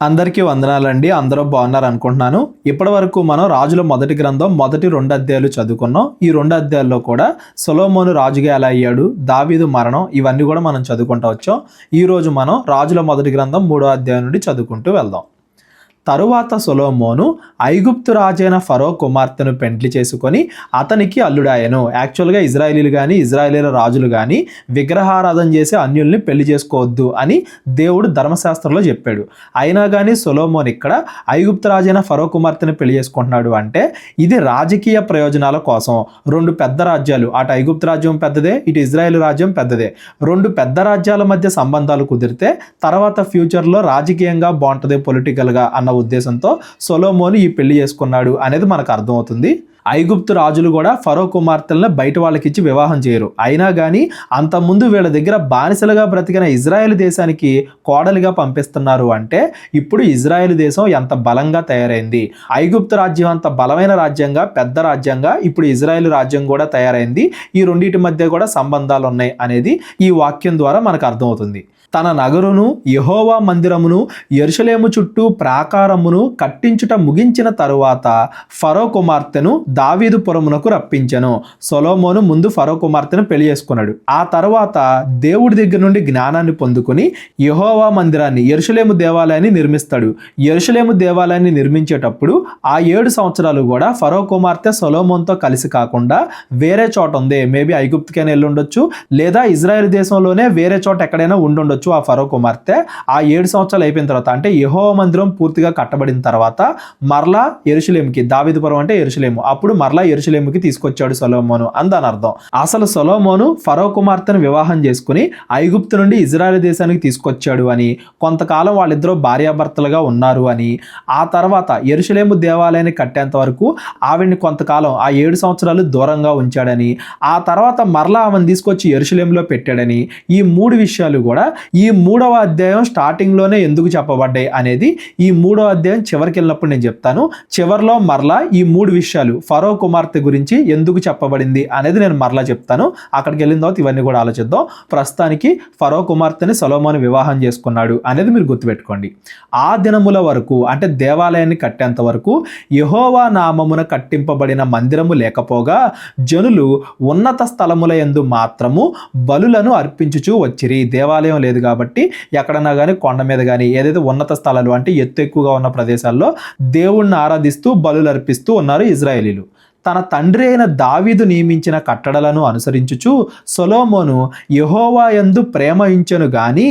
అందరికీ వందనాలండి. అందరూ బాగున్నారు అనుకుంటున్నాను. ఇప్పటివరకు మనం రాజుల మొదటి గ్రంథం మొదటి 2 అధ్యాయాలు చదువుకున్నాం. ఈ 2 అధ్యాయాల్లో కూడా సొలొమోను రాజుగా ఎలా అయ్యాడు, దావీదు మరణం, ఇవన్నీ కూడా మనం చదువుకుంటూ వచ్చాం. ఈరోజు మనం రాజుల మొదటి గ్రంథం 3వ అధ్యాయం నుండి చదువుకుంటూ వెళ్దాం. తరువాత సొలొమోను ఐగుప్తు రాజైన ఫరో కుమార్తెను పెండ్లి చేసుకొని అతనికి అల్లుడాయను. యాక్చువల్గా ఇజ్రాయేలీలు కానీ ఇజ్రాయేలీల రాజులు కానీ విగ్రహారాధన చేసి అన్యుల్ని పెళ్లి చేసుకోవద్దు అని దేవుడు ధర్మశాస్త్రంలో చెప్పాడు. అయినా కానీ సొలొమోను ఇక్కడ ఐగుప్తు రాజైన ఫరో కుమార్తెను పెళ్లి చేసుకుంటున్నాడు అంటే ఇది రాజకీయ ప్రయోజనాల కోసం. 2 పెద్ద రాజ్యాలు, అటు ఐగుప్తు రాజ్యం పెద్దదే, ఇటు ఇజ్రాయేల్ రాజ్యం పెద్దదే. 2 పెద్ద రాజ్యాల మధ్య సంబంధాలు కుదిరితే తర్వాత ఫ్యూచర్లో రాజకీయంగా బాగుంటుంది పొలిటికల్గా అన్న ఉద్దేశంతో సొలొమోను ఈ పెళ్లి చేసుకున్నాడు అనేది మనకు అర్థమవుతుంది. ఐగుప్తు రాజులు కూడా ఫరో కుమార్తెలను బయట వాళ్ళకిచ్చి వివాహం చేయరు. అయినా కానీ అంతకుముందు వీళ్ళ దగ్గర బానిసలుగా బ్రతికిన ఇజ్రాయెల్ దేశానికి కోడలిగా పంపిస్తున్నారు అంటే ఇప్పుడు ఇజ్రాయెల్ దేశం ఎంత బలంగా తయారైంది. ఐగుప్తు రాజ్యం అంత బలమైన రాజ్యంగా, పెద్ద రాజ్యంగా ఇప్పుడు ఇజ్రాయెల్ రాజ్యం కూడా తయారైంది. ఈ రెండింటి మధ్య కూడా సంబంధాలు ఉన్నాయి అనేది ఈ వాక్యం ద్వారా మనకు అర్థమవుతుంది. తన నగరును, యెహోవా మందిరమును, యెరూషలేము చుట్టూ ప్రాకారమును కట్టించుట ముగించిన తరువాత ఫరో కుమార్తెను దావీదు పురమునకు రప్పించెను. సొలొమోను ముందు ఫరో కుమార్తెను పెళ్లి చేసుకున్నాడు. ఆ తర్వాత దేవుడి దగ్గర నుండి జ్ఞానాన్ని పొందుకొని యెహోవా మందిరాన్ని, యెరూషలేము దేవాలయాన్ని నిర్మిస్తాడు. యెరూషలేము దేవాలయాన్ని నిర్మించేటప్పుడు ఆ 7 సంవత్సరాలు కూడా ఫరో కుమార్తె సొలొమోనుతో కలిసి కాకుండా వేరే చోట ఉంది. మేబీ ఐగుప్తుకైనా వెళ్ళి ఉండొచ్చు, లేదా ఇజ్రాయెల్ దేశంలోనే వేరే చోట ఎక్కడైనా ఉండుండొచ్చు. ఆ ఫరో కుమార్తె ఆ 7 సంవత్సరాలు అయిపోయిన తర్వాత, అంటే యెహోవా మందిరం పూర్తిగా కట్టబడిన తర్వాత మరలా యెరూషలేముకి, దావీదుపురం అంటే యెరూషలేము, అప్పుడు మరలా యెరూషలేముకి తీసుకొచ్చాడు సొలొమోను అని దాని అర్థం. అసలు సొలొమోను ఫరో కుమార్తెను వివాహం చేసుకుని ఐగుప్తు నుండి ఇజ్రాయెల్ దేశానికి తీసుకొచ్చాడు అని, కొంతకాలం వాళ్ళిద్దరూ భార్యాభర్తలుగా ఉన్నారు అని, ఆ తర్వాత యెరూషలేము దేవాలయాన్ని కట్టేంత వరకు ఆవిడ్ని కొంతకాలం ఆ 7 సంవత్సరాలు దూరంగా ఉంచాడని, ఆ తర్వాత మరలా ఆమెను తీసుకొచ్చి యెరూషలేములో పెట్టాడని, ఈ 3 విషయాలు కూడా ఈ 3వ అధ్యాయం స్టార్టింగ్లోనే ఎందుకు చెప్పబడ్డాయి అనేది ఈ 3వ అధ్యాయం చివరికి వెళ్ళినప్పుడు నేను చెప్తాను. చివరిలో మరలా ఈ 3 విషయాలు ఫరో కుమార్తె గురించి ఎందుకు చెప్పబడింది అనేది నేను మరలా చెప్తాను. అక్కడికి వెళ్ళిన తర్వాత ఇవన్నీ కూడా ఆలోచిద్దాం. ప్రస్తుతానికి ఫరో కుమార్తెని సొలొమోను వివాహం చేసుకున్నాడు అనేది మీరు గుర్తుపెట్టుకోండి. ఆ దినముల వరకు, అంటే దేవాలయాన్ని కట్టేంత వరకు యెహోవా నామమున కట్టింపబడిన మందిరము లేకపోగా జనులు ఉన్నత స్థలముల యందు మాత్రము బలులను అర్పించుచూ వచ్చిరి. దేవాలయం లేదు కాబట్టి ఎక్కడన్నా కానీ కొండ మీద కానీ ఏదైతే ఉన్నత స్థలాలు అంటే ఎత్తు ఎక్కువగా ఉన్న ప్రదేశాల్లో దేవుణ్ణి ఆరాధిస్తూ బలులు అర్పిస్తూ ఉన్నారు ఇజ్రాయేలీలు. తన తండ్రి అయిన దావీదు నియమించిన కట్టడలను అనుసరించుచు సొలొమోను యెహోవా యందు ప్రేమ ఉంచెను గాని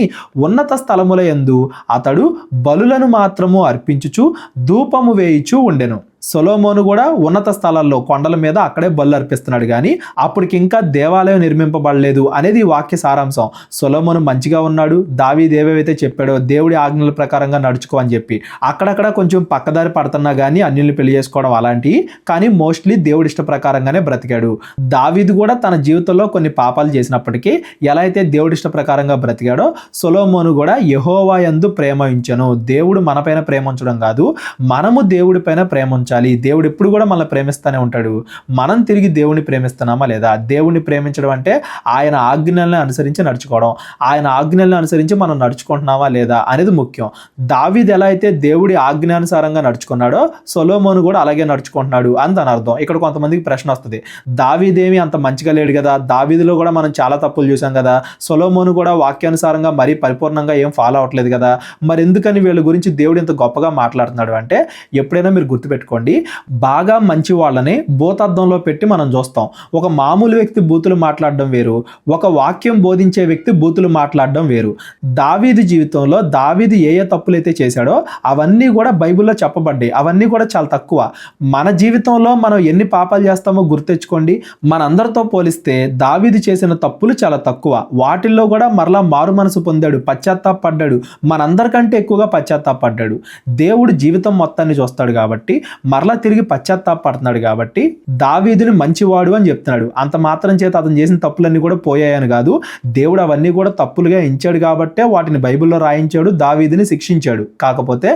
ఉన్నత స్థలముల యందు అతడు బలులను మాత్రము అర్పించుచు ధూపము వేయిచూ ఉండెను. సొలొమోను కూడా ఉన్నత స్థలాల్లో కొండల మీద అక్కడే బలు అర్పిస్తున్నాడు కానీ అప్పటికి ఇంకా దేవాలయం నిర్మింపబడలేదు అనేది ఈ వాక్య సారాంశం. సొలొమోను మంచిగా ఉన్నాడు, దావీదు ఏవేవైతే చెప్పాడో దేవుడి ఆజ్ఞల ప్రకారంగా నడుచుకో అని చెప్పి అక్కడక్కడ కొంచెం పక్కదారి పడుతున్నా కానీ అన్యుల్ని పెళ్లి చేసుకోవడం అలాంటివి, కానీ మోస్ట్లీ దేవుడి ఇష్ట ప్రకారంగానే బ్రతికాడు. దావీదు కూడా తన జీవితంలో కొన్ని పాపాలు చేసినప్పటికీ ఎలా అయితే దేవుడి ఇష్ట ప్రకారంగా బ్రతికాడో సొలొమోను కూడా యెహోవా యందు ప్రేమ ఉంచెను. దేవుడు మనపైన ప్రేమ ఉంచడం కాదు, మనము దేవుడి పైన ప్రేమ ఉంచాలి. దేవుడు ఎప్పుడు కూడా మనల్ని ప్రేమిస్తూనే ఉంటాడు. మనం తిరిగి దేవుని ప్రేమిస్తున్నామా లేదా? దేవుణ్ణి ప్రేమించడం అంటే ఆయన ఆజ్ఞలను అనుసరించి నడుచుకోవడం. ఆయన ఆజ్ఞలను అనుసరించి మనం నడుచుకుంటున్నామా లేదా అనేది ముఖ్యం. దావీదు ఎలా అయితే దేవుడి ఆజ్ఞానుసారంగా నడుచుకున్నాడో సొలొమోను కూడా అలాగే నడుచుకుంటున్నాడు అని దాని అర్థం. ఇక్కడ కొంతమందికి ప్రశ్న వస్తుంది, దావీదేమి అంత మంచిగా లేడు కదా, దావీదులో కూడా మనం చాలా తప్పులు చూసాం కదా, సొలొమోను కూడా వాక్యానుసారంగా మరీ పరిపూర్ణంగా ఏం ఫాలో అవ్వట్లేదు కదా, మరి ఎందుకని వీళ్ళ గురించి దేవుడు ఇంత గొప్పగా మాట్లాడుతున్నాడు అంటే ఎప్పుడైనా మీరు గుర్తుపెట్టుకోండి, బాగా మంచి వాళ్ళని భూతద్దంలో పెట్టి మనం చూస్తాం. ఒక మామూలు వ్యక్తి బూతులు మాట్లాడడం వేరు, ఒక వాక్యం బోధించే వ్యక్తి బూతులు మాట్లాడడం వేరు. దావీదు జీవితంలో దావీదు ఏ తప్పులైతే చేశాడో అవన్నీ కూడా బైబిల్లో చెప్పబడ్డాయి. అవన్నీ కూడా చాలా తక్కువ. మన జీవితంలో మనం ఎన్ని పాపాలు చేస్తామో గుర్తెచ్చుకోండి. మనందరితో పోలిస్తే దావీదు చేసిన తప్పులు చాలా తక్కువ. వాటిల్లో కూడా మరలా మారు మనసు పొందాడు, పశ్చాత్తాపడ్డాడు, మనందరికంటే ఎక్కువగా పశ్చాత్తాపడ్డాడు. దేవుడు జీవితం మొత్తాన్ని చూస్తాడు కాబట్టి మరలా తిరిగి పశ్చాత్తాపడుతున్నాడు కాబట్టి దావీదుని మంచివాడు అని చెప్తున్నాడు. అంత మాత్రం చేత అతను చేసిన తప్పులన్నీ కూడా పోయాయని కాదు, దేవుడు అవన్నీ కూడా తప్పులుగా ఎంచాడు కాబట్టే వాటిని బైబిల్లో రాయించాడు, దావీదుని శిక్షించాడు. కాకపోతే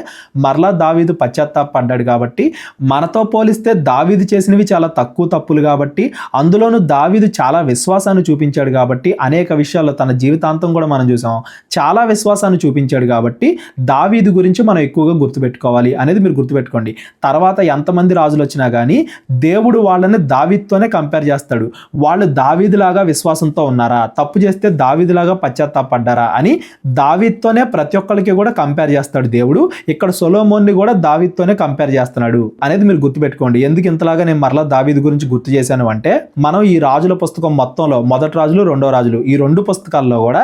మరలా దావీదు పశ్చాత్తాపడ్డాడు కాబట్టి, మనతో పోలిస్తే దావీదు చేసినవి చాలా తక్కువ తప్పులు కాబట్టి, అందులోనూ దావీదు చాలా విశ్వాసాన్ని చూపించాడు కాబట్టి, అనేక విషయాల్లో తన జీవితాంతం కూడా మనం చూసాం చాలా విశ్వాసాన్ని చూపించాడు కాబట్టి దావీదు గురించి మనం ఎక్కువగా గుర్తుపెట్టుకోవాలి అనేది మీరు గుర్తుపెట్టుకోండి. తర్వాత ఎంతమంది రాజులు వచ్చినా కానీ దేవుడు వాళ్ళని దావీదుతోనే కంపేర్ చేస్తాడు. వాళ్ళు దావీదులాగా విశ్వాసంతో ఉన్నారా, తప్పు చేస్తే దావీదులాగా పశ్చాత్తాపడ్డారా అని దావీదుతోనే ప్రతి ఒక్కరికి కూడా కంపేర్ చేస్తాడు దేవుడు. ఇక్కడ సొలొమోన్ని కూడా దావీదుతోనే కంపేర్ చేస్తున్నాడు అనేది మీరు గుర్తుపెట్టుకోండి. ఎందుకు ఇంతలాగా నేను మరలా దావీదు గురించి గుర్తు చేశాను అంటే, మనం ఈ రాజుల పుస్తకం మొత్తంలో మొదటి రాజులు రెండో రాజులు ఈ రెండు పుస్తకాల్లో కూడా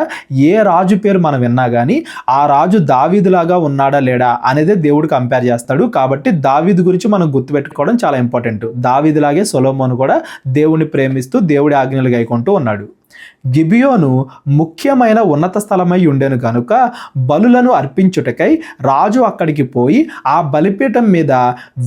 ఏ రాజు పేరు మనం విన్నా కానీ ఆ రాజు దావీదులాగా ఉన్నాడా లేడా అనేదే దేవుడు కంపేర్ చేస్తాడు. కాబట్టి దావీదు గురించి మనం గుర్తుపెట్టుకోవడం చాలా ఇంపార్టెంట్. దావీదులాగే సొలొమోను కూడా దేవుని ప్రేమిస్తూ దేవుడి ఆజ్ఞలు గైకొంటూ ఉన్నాడు. గిబియోను ముఖ్యమైన ఉన్నత స్థలమై ఉండెను కనుక బలులను అర్పించుటకై రాజు అక్కడికి పోయి ఆ బలిపీఠం మీద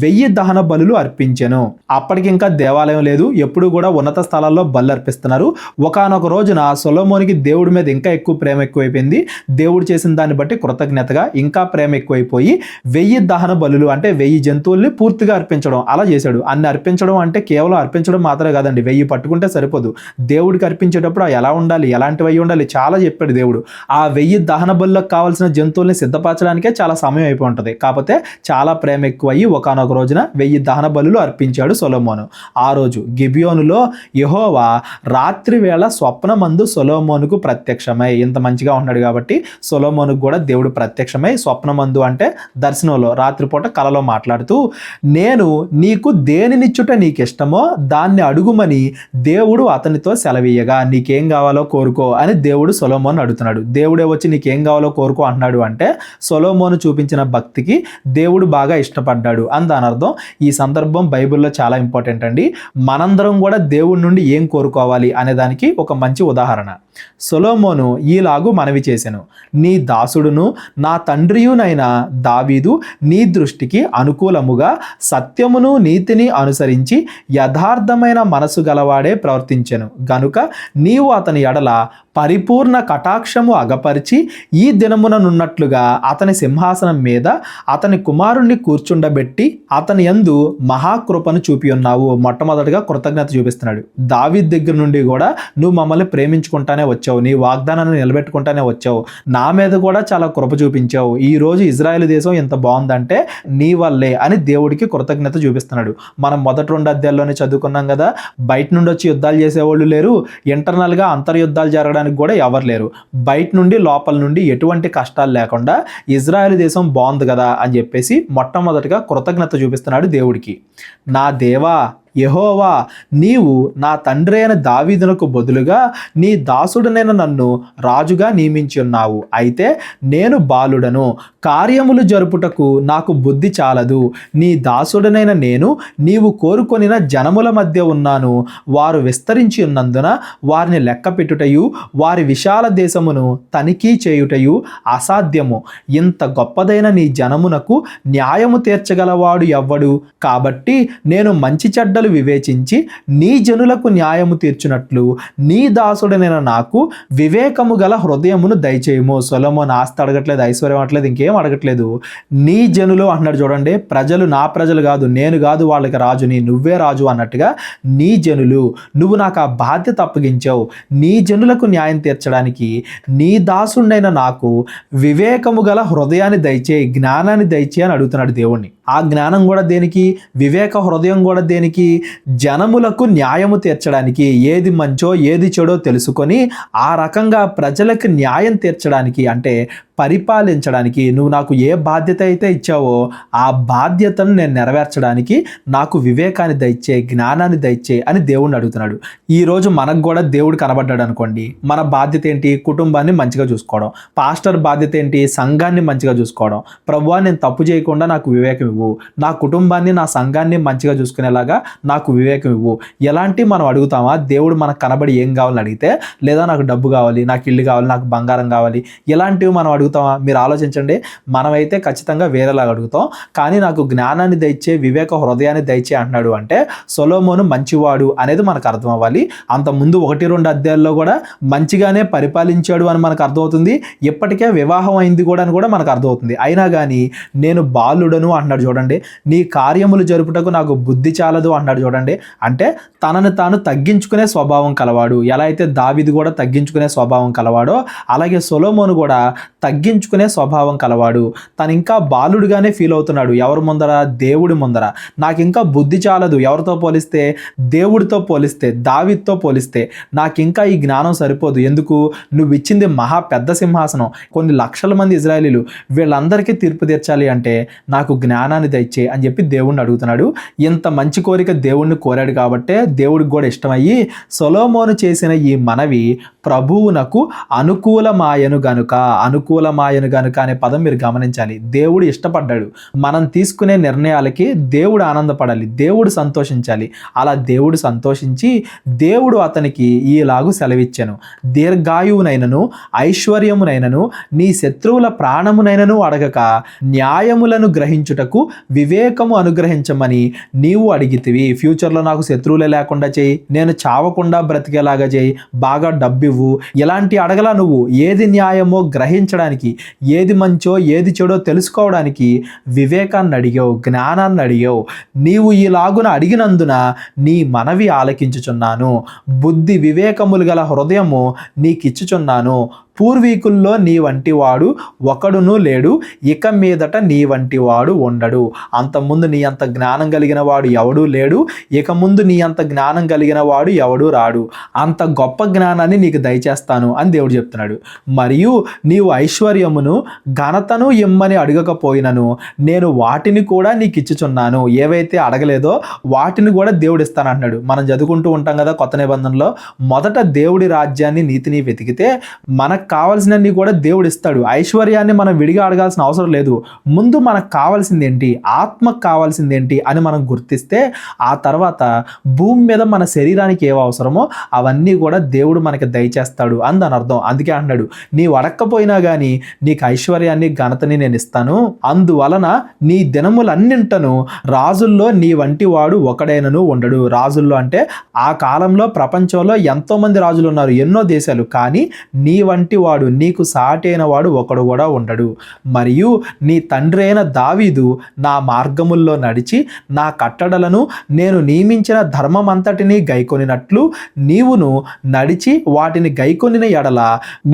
1000 దహన బలులు అర్పించెను. అప్పటికి ఇంకా దేవాలయం లేదు, ఎప్పుడు కూడా ఉన్నత స్థలాల్లో బలు అర్పిస్తున్నారు. ఒకానొక రోజున సొలొమోనికి దేవుడి మీద ఇంకా ఎక్కువ ప్రేమ ఎక్కువైపోయింది. దేవుడు చేసిన దాన్ని బట్టి కృతజ్ఞతగా ఇంకా ప్రేమ ఎక్కువైపోయి 1000 దహన బలులు అంటే 1000 జంతువుల్ని పూర్తిగా అర్పించడం అలా చేశాడు. అన్ని అర్పించడం అంటే కేవలం అర్పించడం మాత్రమే కాదండి, 1000 పట్టుకుంటే సరిపోదు. దేవుడికి అర్పించేటప్పుడు ఎలా ఉండాలి, ఎలాంటివి ఉండాలి చాలా చెప్పాడు దేవుడు. ఆ 1000 దహన బలులకు కావాల్సిన జంతువుల్ని సిద్ధపరచడానికే చాలా సమయం అయిపోయి ఉంటుంది. కాకపోతే చాలా ప్రేమ ఎక్కువయ్యి ఒకానొక రోజున 1000 దహన బలులు అర్పించాడు సొలొమోను. ఆ రోజు గిబియోనులో యెహోవా రాత్రి వేళ స్వప్నమందు సొలొమోనుకు ప్రత్యక్షమై, ఇంత మంచిగా ఉన్నాడు కాబట్టి సొలొమోనుకు కూడా దేవుడు ప్రత్యక్షమై, స్వప్నమందు అంటే దర్శనంలో రాత్రిపూట కలలో మాట్లాడుతూ, నేను నీకు దేనినిచ్చుట నీకిష్టమో దాన్ని అడుగుమని దేవుడు అతనితో సెలవీయగా నీకేం కావాలో కోరుకో అని దేవుడు సొలొమోను అడుగుతున్నాడు. దేవుడే వచ్చి నీకేం కావాలో కోరుకో అంటున్నాడు అంటే సొలొమోను చూపించిన భక్తికి దేవుడు బాగా ఇష్టపడ్డాడు అని దాని అర్థం. ఈ సందర్భం బైబిల్లో చాలా ఇంపార్టెంట్ అండి. మనందరం కూడా దేవుడి నుండి ఏం కోరుకోవాలి అనే దానికి ఒక మంచి ఉదాహరణ. సొలొమోను ఈలాగు మనవి చేసెను, నీ దాసుడును నా తండ్రియునైన దావీదు నీ దృష్టికి అనుకూలముగా సత్యమును నీతిని అనుసరించి యథార్థమైన మనసు గలవాడే ప్రవర్తించెను గనుక నీవు అతని ఎడల పరిపూర్ణ కటాక్షము అగపరిచి ఈ దినముననున్నట్లుగా అతని సింహాసనం మీద అతని కుమారుణ్ణి కూర్చుండబెట్టి అతని యందు మహాకృపను చూపి ఉన్నావు. మొట్టమొదటిగా కృతజ్ఞత చూపిస్తున్నాడు. దావీదు దగ్గర నుండి కూడా నువ్వు మమ్మల్ని ప్రేమించుకుంటానే వచ్చావు, నీ వాగ్దానాన్ని నిలబెట్టుకుంటానే వచ్చావు, నా మీద కూడా చాలా కృప చూపించావు, ఈ రోజు ఇజ్రాయెల్ దేశం ఎంత బాగుందంటే నీ వల్లే అని దేవుడికి కృతజ్ఞత చూపిస్తున్నాడు. మనం మొదటి 2 అధ్యాయాల్లోనే చదువుకున్నాం కదా, బయట నుండి వచ్చి యుద్ధాలు చేసేవాళ్ళు లేరు, ఇంటర్నల్గా అంతర్యుద్ధాలు జరగడానికి కూడా ఎవరు లేరు. బయట నుండి లోపల నుండి ఎటువంటి కష్టాలు లేకుండా ఇజ్రాయెల్ దేశం బాగుంది కదా అని చెప్పేసి మొట్టమొదటిగా కృతజ్ఞత చూపిస్తున్నాడు దేవుడికి. నా దేవా యెహోవా, నీవు నా తండ్రి అయిన దావీదునకు బదులుగా నీ దాసుడనైన నన్ను రాజుగా నియమించి ఉన్నావు. అయితే నేను బాలుడను, కార్యములు జరుపుటకు నాకు బుద్ధి చాలదు. నీ దాసుడనైన నేను నీవు కోరుకొనిన జనముల మధ్య ఉన్నాను. వారు విస్తరించి ఉన్నందున వారిని లెక్క పెట్టుటయు వారి విశాల దేశమును తనిఖీ చేయుటయు అసాధ్యము. ఇంత గొప్పదైన నీ జనమునకు న్యాయము తీర్చగలవాడు ఎవ్వడు? కాబట్టి నేను మంచి చెడ్డ వివేచించి నీ జనులకు న్యాయము తీర్చునట్లు నీ దాసుడనైన నాకు వివేకము గల హృదయమును దయచేయము. సొలొమోను ఆస్తి అడగట్లేదు, ఐశ్వర్యం అడగట్లేదు, ఇంకేం అడగట్లేదు. నీ జనులు అంటున్నాడు చూడండి, ప్రజలు నా ప్రజలు కాదు, నేను కాదు వాళ్ళకి రాజుని, నువ్వే రాజు అన్నట్టుగా నీ జనులు, నువ్వు నాకు ఆ బాధ్యత అప్పగించావు. నీ జనులకు న్యాయం తీర్చడానికి నీ దాసుడైన నాకు వివేకము గల హృదయాన్ని దయచేయి, జ్ఞానాన్ని దయచేయి అని అడుగుతున్నాడు దేవుణ్ణి. ఆ జ్ఞానం కూడా దేనికి? వివేక హృదయం కూడా దేనికి? జనములకు న్యాయము తీర్చడానికి, ఏది మంచో ఏది చెడో తెలుసుకొని ఆ రకంగా ప్రజలకు న్యాయం తీర్చడానికి, అంటే పరిపాలించడానికి నువ్వు నాకు ఏ బాధ్యత అయితే ఇచ్చావో ఆ బాధ్యతను నేను నెరవేర్చడానికి నాకు వివేకాన్ని దయచే, జ్ఞానాన్ని దయచే అని దేవుడిని అడుగుతున్నాడు. ఈరోజు మనకు కూడా దేవుడు కనబడ్డాడు అనుకోండి, మన బాధ్యత ఏంటి? కుటుంబాన్ని మంచిగా చూసుకోవడం. పాస్టర్ బాధ్యత ఏంటి? సంఘాన్ని మంచిగా చూసుకోవడం. ప్రభువా, నేను తప్పు చేయకుండా నాకు వివేకం ఇవ్వు, నా కుటుంబాన్ని నా సంఘాన్ని మంచిగా చూసుకునేలాగా నాకు వివేకం ఇవ్వు. ఎలాంటి మనం అడుగుతామా? దేవుడు మనకు కనబడి ఏం కావాలని అడిగితే, లేదా నాకు డబ్బు కావాలి, నాకు ఇల్లు కావాలి, నాకు బంగారం కావాలి, ఇలాంటివి మనం అడుగుతాం అడుగుతామా? మీరు ఆలోచించండి. మనమైతే ఖచ్చితంగా వేరేలాగా అడుగుతాం. కానీ నాకు జ్ఞానాన్ని దయచే, వివేక హృదయాన్ని దయచే అంటున్నాడు అంటే సొలొమోను మంచివాడు అనేది మనకు అర్థం అవ్వాలి. అంతకుముందు 1-2 అధ్యాయాల్లో కూడా మంచిగానే పరిపాలించాడు అని మనకు అర్థమవుతుంది. ఇప్పటికే వివాహం అయింది కూడా అని కూడా మనకు అర్థమవుతుంది. అయినా కానీ నేను బాలుడను అంటున్నాడు చూడండి. నీ కార్యములు జరుపుటకు నాకు బుద్ధి చాలదు అంటున్నాడు చూడండి. అంటే తనను తాను తగ్గించుకునే స్వభావం కలవాడు. ఎలా అయితే దావీదు కూడా తగ్గించుకునే స్వభావం కలవాడో అలాగే సొలొమోను కూడా తగ్గించుకునే స్వభావం కలవాడు. తను ఇంకా బాలుడుగానే ఫీల్ అవుతున్నాడు. ఎవరి ముందర? దేవుడి ముందర. నాకు ఇంకా బుద్ధి చాలదు. ఎవరితో పోలిస్తే? దేవుడితో పోలిస్తే, దావీదుతో పోలిస్తే నాకు ఇంకా ఈ జ్ఞానం సరిపోదు. ఎందుకు? నువ్వు ఇచ్చింది మహా పెద్ద సింహాసనం, కొన్ని లక్షల మంది ఇజ్రాయేలీలు, వీళ్ళందరికీ తీర్పు తీర్చాలి అంటే నాకు జ్ఞానాన్ని దయచే అని చెప్పి దేవుణ్ణి అడుగుతున్నాడు. ఇంత మంచి కోరిక దేవుణ్ణి కోరాడు కాబట్టే దేవుడికి కూడా ఇష్టమయ్యి సొలొమోను చేసిన ఈ మనవి ప్రభువునకు అనుకూలమాయను గనుక. అనుకూలమాయను గనుక అనే పదం మీరు గమనించాలి. దేవుడు ఇష్టపడ్డాడు. మనం తీసుకునే నిర్ణయాలకి దేవుడు ఆనందపడాలి, దేవుడు సంతోషించాలి. అలా దేవుడు సంతోషించి దేవుడు అతనికి ఈలాగు సెలవిచ్చెను, దీర్ఘాయువునైనను ఐశ్వర్యమునైనను నీ శత్రువుల ప్రాణమునైనను అడగక న్యాయములను గ్రహించుటకు వివేకము అనుగ్రహించమని నీవు అడిగితివి. ఫ్యూచర్లో నాకు శత్రువులే లేకుండా చేయి, నేను చావకుండా బ్రతికేలాగా చేయి, బాగా డబ్బివ్వు, ఇలాంటి అడగలా నువ్వు. ఏది న్యాయమో గ్రహించడానికి, ఏది మంచో ఏది చెడో తెలుసుకోవడానికి వివేకాన్ని అడిగావు, జ్ఞానాన్ని అడిగావు. నీవు ఈలాగున అడిగినందున నీ మనవి ఆలకించుచున్నాను. బుద్ధి వివేకములు గల హృదయము నీకిచ్చుచున్నాను. పూర్వీకుల్లో నీ వంటి వాడు ఒకడును లేడు, ఇక మీదట నీ వంటి వాడు ఉండడు. అంతకుముందు నీ అంత జ్ఞానం కలిగిన వాడు ఎవడూ లేడు, ఇక ముందు నీ అంత జ్ఞానం కలిగిన వాడు ఎవడూ రాడు. అంత గొప్ప జ్ఞానాన్ని నీకు దయచేస్తాను అని దేవుడు చెప్తున్నాడు. మరియు నీవు ఐశ్వర్యమును ఘనతను ఇమ్మని అడగకపోయినను నేను వాటిని కూడా నీకు ఇచ్చుచున్నాను. ఏవైతే అడగలేదో వాటిని కూడా దేవుడు ఇస్తానంటున్నాడు. మనం చదువుకుంటూ ఉంటాం కదా కొత్త నిబంధనలో, మొదట దేవుడి రాజ్యాన్ని నీతిని వెతికితే మనకు కావాల్సినన్ని కూడా దేవుడు ఇస్తాడు. ఐశ్వర్యాన్ని మనం విడిగా అడగాల్సిన అవసరం లేదు. ముందు మనకు కావాల్సింది ఏంటి, ఆత్మకు కావాల్సింది ఏంటి అని మనం గుర్తిస్తే ఆ తర్వాత భూమి మీద మన శరీరానికి ఏవో అవసరమో అవన్నీ కూడా దేవుడు మనకి దయచేస్తాడు అని దాని అర్థం. అందుకే అంటున్నాడు, నీవు అడక్కపోయినా కానీ నీకు ఐశ్వర్యాన్ని ఘనతని నేను ఇస్తాను. అందువలన నీ దినములన్నింటను రాజుల్లో నీ వంటి వాడు ఒకడైనను ఉండడు. రాజుల్లో అంటే ఆ కాలంలో ప్రపంచంలో ఎంతో మంది రాజులు ఉన్నారు, ఎన్నో దేశాలు, కానీ నీ వంటి వాడు, నీకు సాటైన వాడు ఒకడు కూడా ఉండడు. మరియు నీ తండ్రి అయిన దావీదు నా మార్గముల్లో నడిచి నా కట్టడలను నేను నియమించిన ధర్మమంతటిని గైకొనినట్లు నీవును నడిచి వాటిని గైకొనిన ఎడల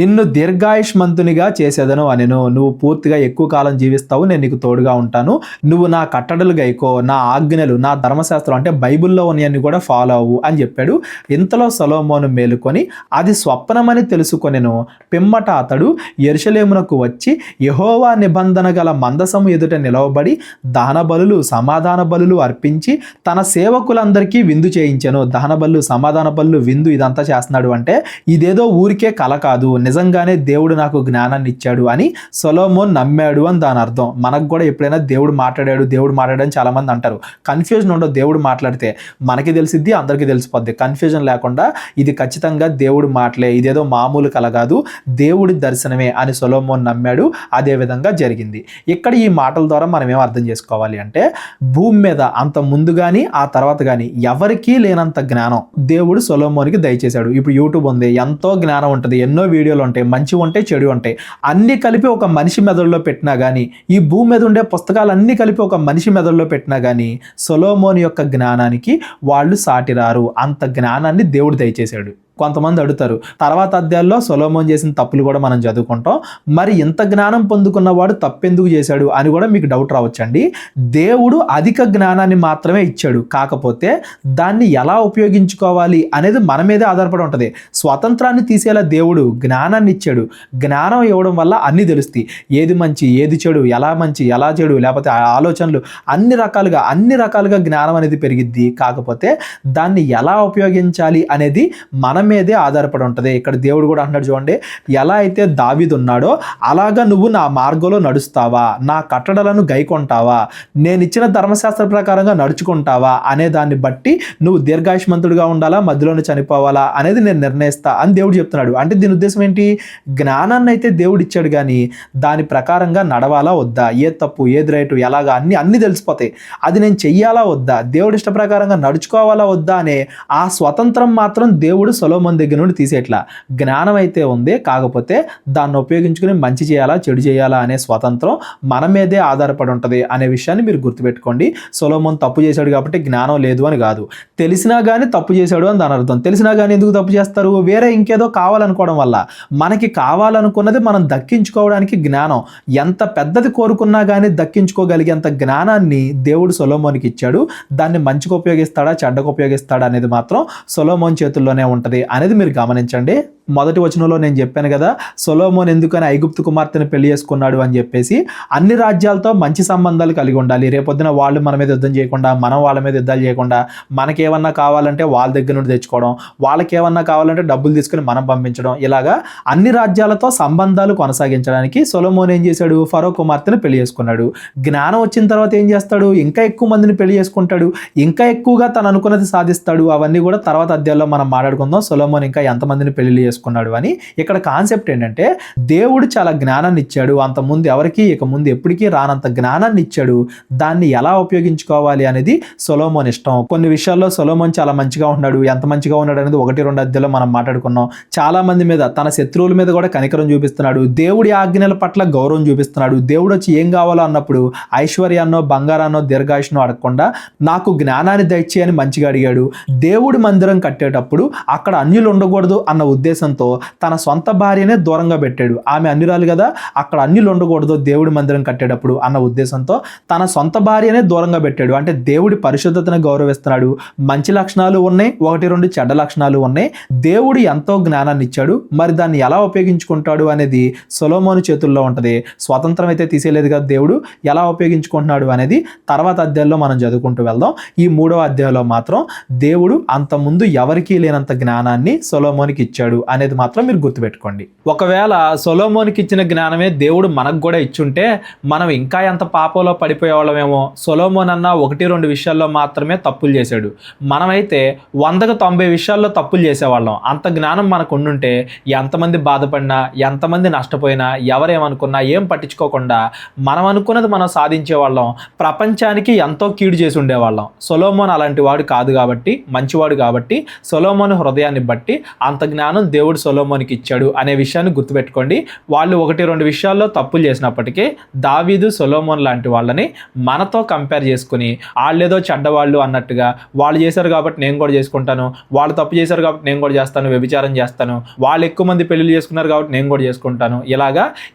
నిన్ను దీర్ఘాయుష్మంతునిగా చేసేదను అనెను. నువ్వు పూర్తిగా ఎక్కువ కాలం జీవిస్తావు, నేను నీకు తోడుగా ఉంటాను. నువ్వు నా కట్టడలు గైకో, నా ఆజ్ఞలు, నా ధర్మశాస్త్రం అంటే బైబిల్లో ఉన్నవన్నీ కూడా ఫాలో అవ్వు అని చెప్పాడు. ఇంతలో సొలొమోను మేలుకొని అది స్వప్నమని తెలుసుకొనెను. పిమ్మట అతడు యెరూషలేమునకు వచ్చి యెహోవా నిబంధన గల మందసము ఎదుట నిలవబడి దహన బలులు సమాధాన బలులు అర్పించి తన సేవకులందరికీ విందు చేయించెను. దహన బలులు, సమాధాన బలులు, విందు ఇదంతా చేస్తున్నాడు అంటే ఇదేదో ఊరికే కల కాదు, నిజంగానే దేవుడు నాకు జ్ఞానాన్ని ఇచ్చాడు అని సొలొమోన్ నమ్మాడు అని దాని అర్థం. మనకు కూడా ఎప్పుడైనా దేవుడు మాట్లాడాడని చాలా మంది అంటారు. కన్ఫ్యూజన్ ఉండదు. దేవుడు మాట్లాడితే మనకి తెలిసిద్ది, అందరికీ తెలిసిపోద్ది. కన్ఫ్యూజన్ లేకుండా ఇది ఖచ్చితంగా దేవుడు మాటలే, ఇదేదో మామూలు కల కాదు, దేవుడి దర్శనమే అని సొలొమోన్ నమ్మాడు. అదే విధంగా జరిగింది. ఇక్కడ ఈ మాటల ద్వారా మనం ఏం అర్థం చేసుకోవాలి అంటే భూమి మీద అంత ముందు కానీ ఆ తర్వాత కానీ ఎవరికీ లేనంత జ్ఞానం దేవుడు సొలొమోన్కి దయచేశాడు. ఇప్పుడు యూట్యూబ్ ఉంది, ఎంతో జ్ఞానం ఉంటుంది, ఎన్నో వీడియోలు ఉంటాయి, మంచి ఉంటాయి, చెడు ఉంటాయి. అన్నీ కలిపి ఒక మనిషి మెదడులో పెట్టినా కానీ, ఈ భూమి మీద ఉండే పుస్తకాలు అన్నీ కలిపి ఒక మనిషి మెదడులో పెట్టినా కానీ సొలొమోన్ యొక్క జ్ఞానానికి వాళ్ళు సాటిరారు. అంత జ్ఞానాన్ని దేవుడు దయచేశాడు. కొంతమంది అడుగుతారు, తర్వాత అధ్యాయాల్లో సొలొమోన్ చేసిన తప్పులు కూడా మనం చదువుకుంటాం, మరి ఇంత జ్ఞానం పొందుకున్నవాడు తప్పెందుకు చేశాడు అని కూడా మీకు డౌట్ రావచ్చండి. దేవుడు అధిక జ్ఞానాన్ని మాత్రమే ఇచ్చాడు, కాకపోతే దాన్ని ఎలా ఉపయోగించుకోవాలి అనేది మన మీదే ఆధారపడి ఉంటుంది. స్వతంత్రాన్ని తీసేలా దేవుడు జ్ఞానాన్ని ఇచ్చాడు. జ్ఞానం ఇవ్వడం వల్ల అన్నీ తెలుస్తాయి, ఏది మంచి ఏది చెడు, ఎలా మంచి ఎలా చెడు, లేకపోతే ఆలోచనలు, అన్ని రకాలుగా జ్ఞానం అనేది పెరిగిద్ది. కాకపోతే దాన్ని ఎలా ఉపయోగించాలి అనేది మన మీదే ఆధారపడి ఉంటుంది. ఇక్కడ దేవుడు కూడా అంటున్నాడు చూడండి, ఎలా అయితే దావీదు ఉన్నాడో అలాగా నువ్వు నా మార్గంలో నడుస్తావా, నా కట్టడలను గైకొంటావా, నేను ఇచ్చిన ధర్మశాస్త్ర ప్రకారంగా నడుచుకుంటావా అనే దాన్ని బట్టి నువ్వు దీర్ఘాయుష్మంతుడిగా ఉండాలా, మధ్యలోనే చనిపోవాలా అనేది నేను నిర్ణయిస్తా అని దేవుడు చెప్తున్నాడు. అంటే దీని ఉద్దేశం ఏంటి? జ్ఞానాన్ని అయితే దేవుడు ఇచ్చాడు, కానీ దాని ప్రకారంగా నడవాలా వద్దా, ఏది తప్పు ఏది రైటు ఎలాగా అన్ని తెలిసిపోతాయి. అది నేను చెయ్యాలా వద్దా, దేవుడి ఇష్ట ప్రకారంగా నడుచుకోవాలా వద్దా అనే ఆ స్వతంత్రం మాత్రం దేవుడు సొలొమోను దగ్గర నుండి తీసేట్లా. జ్ఞానం అయితే ఉంది, కాకపోతే దాన్ని ఉపయోగించుకుని మంచి చేయాలా చెడు చేయాలా అనే స్వతంత్రం మన మీదే ఆధారపడి ఉంటుంది అనే విషయాన్ని మీరు గుర్తుపెట్టుకోండి. సొలొమోను తప్పు చేశాడు కాబట్టి జ్ఞానం లేదు అని కాదు, తెలిసినా కానీ తప్పు చేశాడు అని దాని అర్థం. తెలిసినా కానీ ఎందుకు తప్పు చేస్తారు? వేరే ఇంకేదో కావాలనుకోవడం వల్ల. మనకి కావాలనుకున్నది మనం దక్కించుకోవడానికి జ్ఞానం ఎంత పెద్దది కోరుకున్నా కానీ దక్కించుకోగలిగేంత జ్ఞానాన్ని దేవుడు సొలొమోనుకి ఇచ్చాడు. దాన్ని మంచికి ఉపయోగిస్తాడా చెడ్డకు ఉపయోగిస్తాడా అనేది మాత్రం సొలొమోను చేతుల్లోనే ఉంటుంది అనేది మీరు గమనించండి. మొదటి వచనంలో నేను చెప్పాను కదా, సొలొమోను ఎందుకని ఐగుప్తు కుమార్తెను పెళ్లి చేసుకున్నాడు అని చెప్పేసి. అన్ని రాజ్యాలతో మంచి సంబంధాలు కలిగి ఉండాలి. రేపొద్దున వాళ్ళు మన మీద యుద్ధం చేయకుండా, మనం వాళ్ళ మీద యుద్ధాలు చేయకుండా, మనకేమన్నా కావాలంటే వాళ్ళ దగ్గర నుండి తెచ్చుకోవడం, వాళ్ళకేమన్నా కావాలంటే డబ్బులు తీసుకుని మనం పంపించడం, ఇలాగా అన్ని రాజ్యాలతో సంబంధాలు కొనసాగించడానికి సొలొమోను ఏం చేశాడు? ఫరో కుమార్తెను పెళ్లి చేసుకున్నాడు. జ్ఞానం వచ్చిన తర్వాత ఏం చేస్తాడు? ఇంకా ఎక్కువ మందిని పెళ్లి చేసుకుంటాడు, ఇంకా ఎక్కువగా తను అనుకున్నది సాధిస్తాడు. అవన్నీ కూడా తర్వాత అధ్యాయంలో మనం మాట్లాడుకుందాం, సొలొమోను ఇంకా ఎంతమందిని పెళ్లి చేసుకున్నాడు అని. ఇక్కడ కాన్సెప్ట్ ఏంటంటే, దేవుడు చాలా జ్ఞానాన్ని ఇచ్చాడు, అంత ముందు ఎవరికి ఇక ముందు ఎప్పటికీ రానంత జ్ఞానాన్ని ఇచ్చాడు. దాన్ని ఎలా ఉపయోగించుకోవాలి అనేది సొలొమోను ఇష్టం. కొన్ని విషయాల్లో సొలొమోను చాలా మంచిగా ఉన్నాడు. ఎంత మంచిగా ఉన్నాడు అనేది 1-2 అధ్యాయంలో మనం మాట్లాడుకున్నాం. చాలా మంది మీద, తన శత్రువుల మీద కూడా కనికరం చూపిస్తున్నాడు. దేవుడి ఆజ్ఞల పట్ల గౌరవం చూపిస్తున్నాడు. దేవుడు వచ్చి ఏం కావాలో అన్నప్పుడు ఐశ్వర్యాన్నో బంగారాన్నో దీర్ఘాయుష్నో అడగకుండా నాకు జ్ఞానాన్ని దయచేయి అని మంచిగా అడిగాడు. దేవుడి మందిరం కట్టేటప్పుడు అక్కడ అన్యులు ఉండకూడదు అన్న ఉద్దేశంతో తన సొంత భార్యనే దూరంగా పెట్టాడు. ఆమె అన్యురాలు కదా, అక్కడ అన్యులు ఉండకూడదు దేవుడి మందిరం కట్టేటప్పుడు అన్న ఉద్దేశంతో తన సొంత భార్యనే దూరంగా పెట్టాడు. అంటే దేవుడి పరిశుద్ధతను గౌరవిస్తున్నాడు. మంచి లక్షణాలు ఉన్నాయి, 1-2 చెడ్డ లక్షణాలు ఉన్నాయి. దేవుడు ఎంతో జ్ఞానాన్ని ఇచ్చాడు, మరి దాన్ని ఎలా ఉపయోగించుకుంటాడు అనేది సొలొమోను చేతుల్లో ఉంటుంది. స్వతంత్రం అయితే తీసేయలేదు కదా దేవుడు, ఎలా ఉపయోగించుకుంటున్నాడు అనేది తర్వాత అధ్యాయంలో మనం చదువుకుంటూ వెళ్దాం. ఈ 3వ అధ్యాయంలో మాత్రం దేవుడు అంత ముందు ఎవరికీ లేనంత జ్ఞానాన్ని సొలొమోనుకి ఇచ్చాడు అనేది మాత్రం మీరు గుర్తుపెట్టుకోండి. ఒకవేళ సొలొమోనుకి ఇచ్చిన జ్ఞానమే దేవుడు మనకు కూడా ఇచ్చుంటే మనం ఇంకా ఎంత పాపంలో పడిపోయేవాళ్ళమేమో. సొలొమోను అన్న 1-2 విషయాల్లో మాత్రమే తప్పులు చేశాడు, మనమైతే 100-90 విషయాల్లో తప్పులు చేసేవాళ్ళం. అంత జ్ఞానం మనకు ఉండుంటే ఎంతమంది బాధపడినా, ఎంతమంది నష్టపోయినా, ఎవరేమనుకున్నా ఏం పట్టించుకోకుండా మనం అనుకున్నది మనం సాధించేవాళ్ళం. ప్రపంచానికి ఎంతో కీడు చేసి ఉండేవాళ్ళం. సొలొమోను అలాంటి వాడు కాదు కాబట్టి, మంచివాడు కాబట్టి సొలొమోను హృదయాన్ని బట్టి అంత జ్ఞానం దేవుడు సొలొమోనుకి ఇచ్చాడు అనే విషయాన్ని గుర్తుపెట్టుకోండి. వాళ్ళు 1-2 విషయాల్లో తప్పులు చేసినప్పటికీ దావీదు సొలొమోను లాంటి వాళ్ళని మనతో కంపేర్ చేసుకుని వాళ్ళేదో చెడ్డవాళ్ళు అన్నట్టుగా, వాళ్ళు చేశారు కాబట్టి నేను కూడా చేసుకుంటాను, వాళ్ళు తప్పు చేశారు కాబట్టి నేను కూడా చేస్తాను, వ్యభిచారం చేస్తాను, వాళ్ళు ఎక్కువ మంది పెళ్లిళ్ళు చేసుకున్నారు కాబట్టి నేను కూడా చేసుకుంటాను,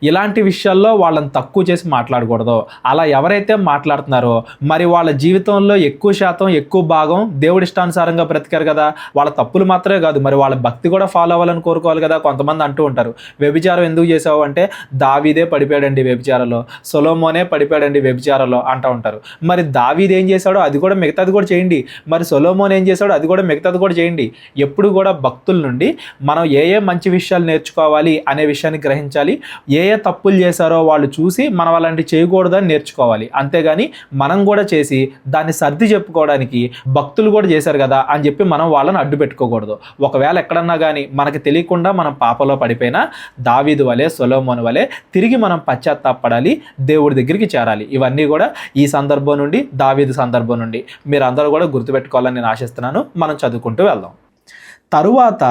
ఇలాంటి విషయాల్లో వాళ్ళని తక్కువ చేసి మాట్లాడకూడదు. అలా ఎవరైతే మాట్లాడుతున్నారో మరి వాళ్ళ జీవితంలో ఎక్కువ శాతం ఎక్కువ భాగం దేవుడి ఇష్టానుసారంగా బ్రతికారు కదా. వాళ్ళ తప్పులు మాత్రమే కాదు, మరి వాళ్ళ భక్తి కూడా ఫాలో అవ్వాలని కోరుకోవాలి కదా. కొంతమంది అంటూ ఉంటారు, వ్యభిచారం ఎందుకు చేసావు అంటే దావీదే పడిపోయాడండి వ్యభిచారంలో, సొలొమోనే పడిపోయాడండి వ్యభిచారంలో అంటూ ఉంటారు. మరి దావీదు ఏం చేశాడో అది కూడా మిగతాది కూడా చేయండి, మరి సొలొమోన్ ఏం చేశాడో అది కూడా మిగతాది కూడా చేయండి. ఎప్పుడు కూడా భక్తుల నుండి మనం ఏ మంచి విషయాలు నేర్చుకోవాలి అనే విషయాన్ని గ్రహించాలి. ఏ తప్పులు చేశారో వాళ్ళు చూసి మనం అలాంటి చేయకూడదని నేర్చుకోవాలి. అంతేగాని మనం కూడా చేసి దాన్ని సర్ది చెప్పుకోవడానికి భక్తులు కూడా చేశారు కదా అని చెప్పి మనం వాళ్ళని అడ్డు పెట్టుకోకూడదు. ఒకవేళ ఎక్కడన్నా కానీ మనకి తెలియకుండా మనం పాపలో పడిపోయినా దావీదు వలె సొలొమోను వలె తిరిగి మనం పశ్చాత్తాపడాలి, దేవుడి దగ్గరికి చేరాలి. ఇవన్నీ కూడా ఈ సందర్భం నుండి, దావీదు సందర్భం నుండి మీరు అందరూ కూడా గుర్తుపెట్టుకోవాలని నేను ఆశిస్తున్నాను. మనం చదువుకుంటూ వెళ్దాం. తరువాత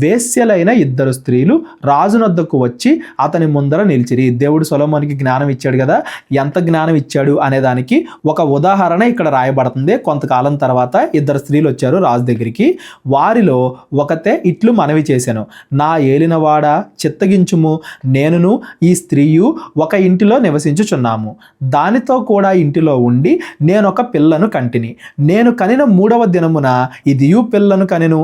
వేశ్యలైన 2 స్త్రీలు రాజునొద్దకు వచ్చి అతని ముందర నిలిచిరి. దేవుడు సొలొమోనుకి జ్ఞానం ఇచ్చాడు కదా, ఎంత జ్ఞానం ఇచ్చాడు అనే దానికి ఒక ఉదాహరణ ఇక్కడ రాయబడుతుంది. కొంతకాలం తర్వాత 2 స్త్రీలు వచ్చారు రాజు దగ్గరికి. వారిలో ఒకతే ఇట్లు మనవి చేశాను, నా ఏలినవాడ చిత్తగించుము, నేనును ఈ స్త్రీయు ఒక ఇంటిలో నివసించుచున్నాము, దానితో కూడా ఇంటిలో ఉండి నేనొక పిల్లను కంటిని. నేను కనిన 3వ దినమున ఇదియు పిల్లను కనెను.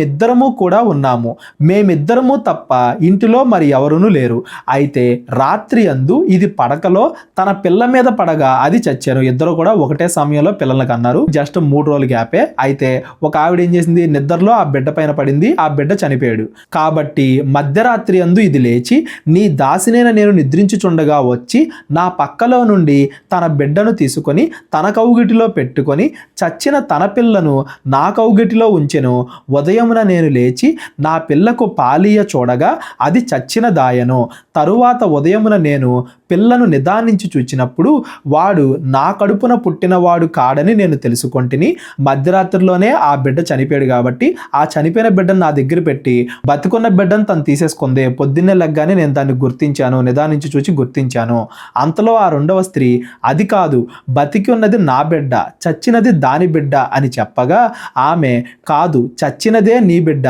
మేమిద్దరము కూడా ఉన్నాము, మేమిద్దరము తప్ప ఇంటిలో మరి ఎవరునూ లేరు. అయితే రాత్రి అందు ఇది పడకలో తన పిల్ల మీద పడగా అది చచ్చాను. ఇద్దరు కూడా ఒకటే సమయంలో పిల్లల్ని కన్నారు. జస్ట్ 3 రోజుల గ్యాపే. అయితే ఒక ఆవిడ ఏం చేసింది, నిద్రలో ఆ బిడ్డ పైన పడింది, ఆ బిడ్డ చనిపోయాడు. కాబట్టి మధ్యరాత్రి అందు ఇది లేచి నీ దాసినైన నేను నిద్రించుచుండగా వచ్చి నా పక్కలో నుండి తన బిడ్డను తీసుకొని తన కౌగిటిలో పెట్టుకొని చచ్చిన తన పిల్లను నా కౌగిటిలో ఉంచెను. ఉదయమున నేను లేచి నా పిల్లకు పాలియ చూడగా అది చచ్చిన దాయను. తరువాత ఉదయమున నేను పిల్లను నిదానించి చూచినప్పుడు వాడు నా కడుపున పుట్టినవాడు కాడని నేను తెలుసుకొంటిని. మధ్యరాత్రిలోనే ఆ బిడ్డ చనిపోయాడు కాబట్టి ఆ చనిపోయిన బిడ్డను నా దగ్గర పెట్టి బతికున్న బిడ్డను తను తీసేసుకుంది. పొద్దున్నే లెగ్గానే నేను దాన్ని గుర్తించాను, నిదానించి చూచి గుర్తించాను. అంతలో ఆ రెండవ స్త్రీ అది కాదు, బతికి ఉన్నది నా బిడ్డ, చచ్చినది దాని బిడ్డ అని చెప్పగా ఆమె కాదు, చచ్చినదే నీ బిడ్డ,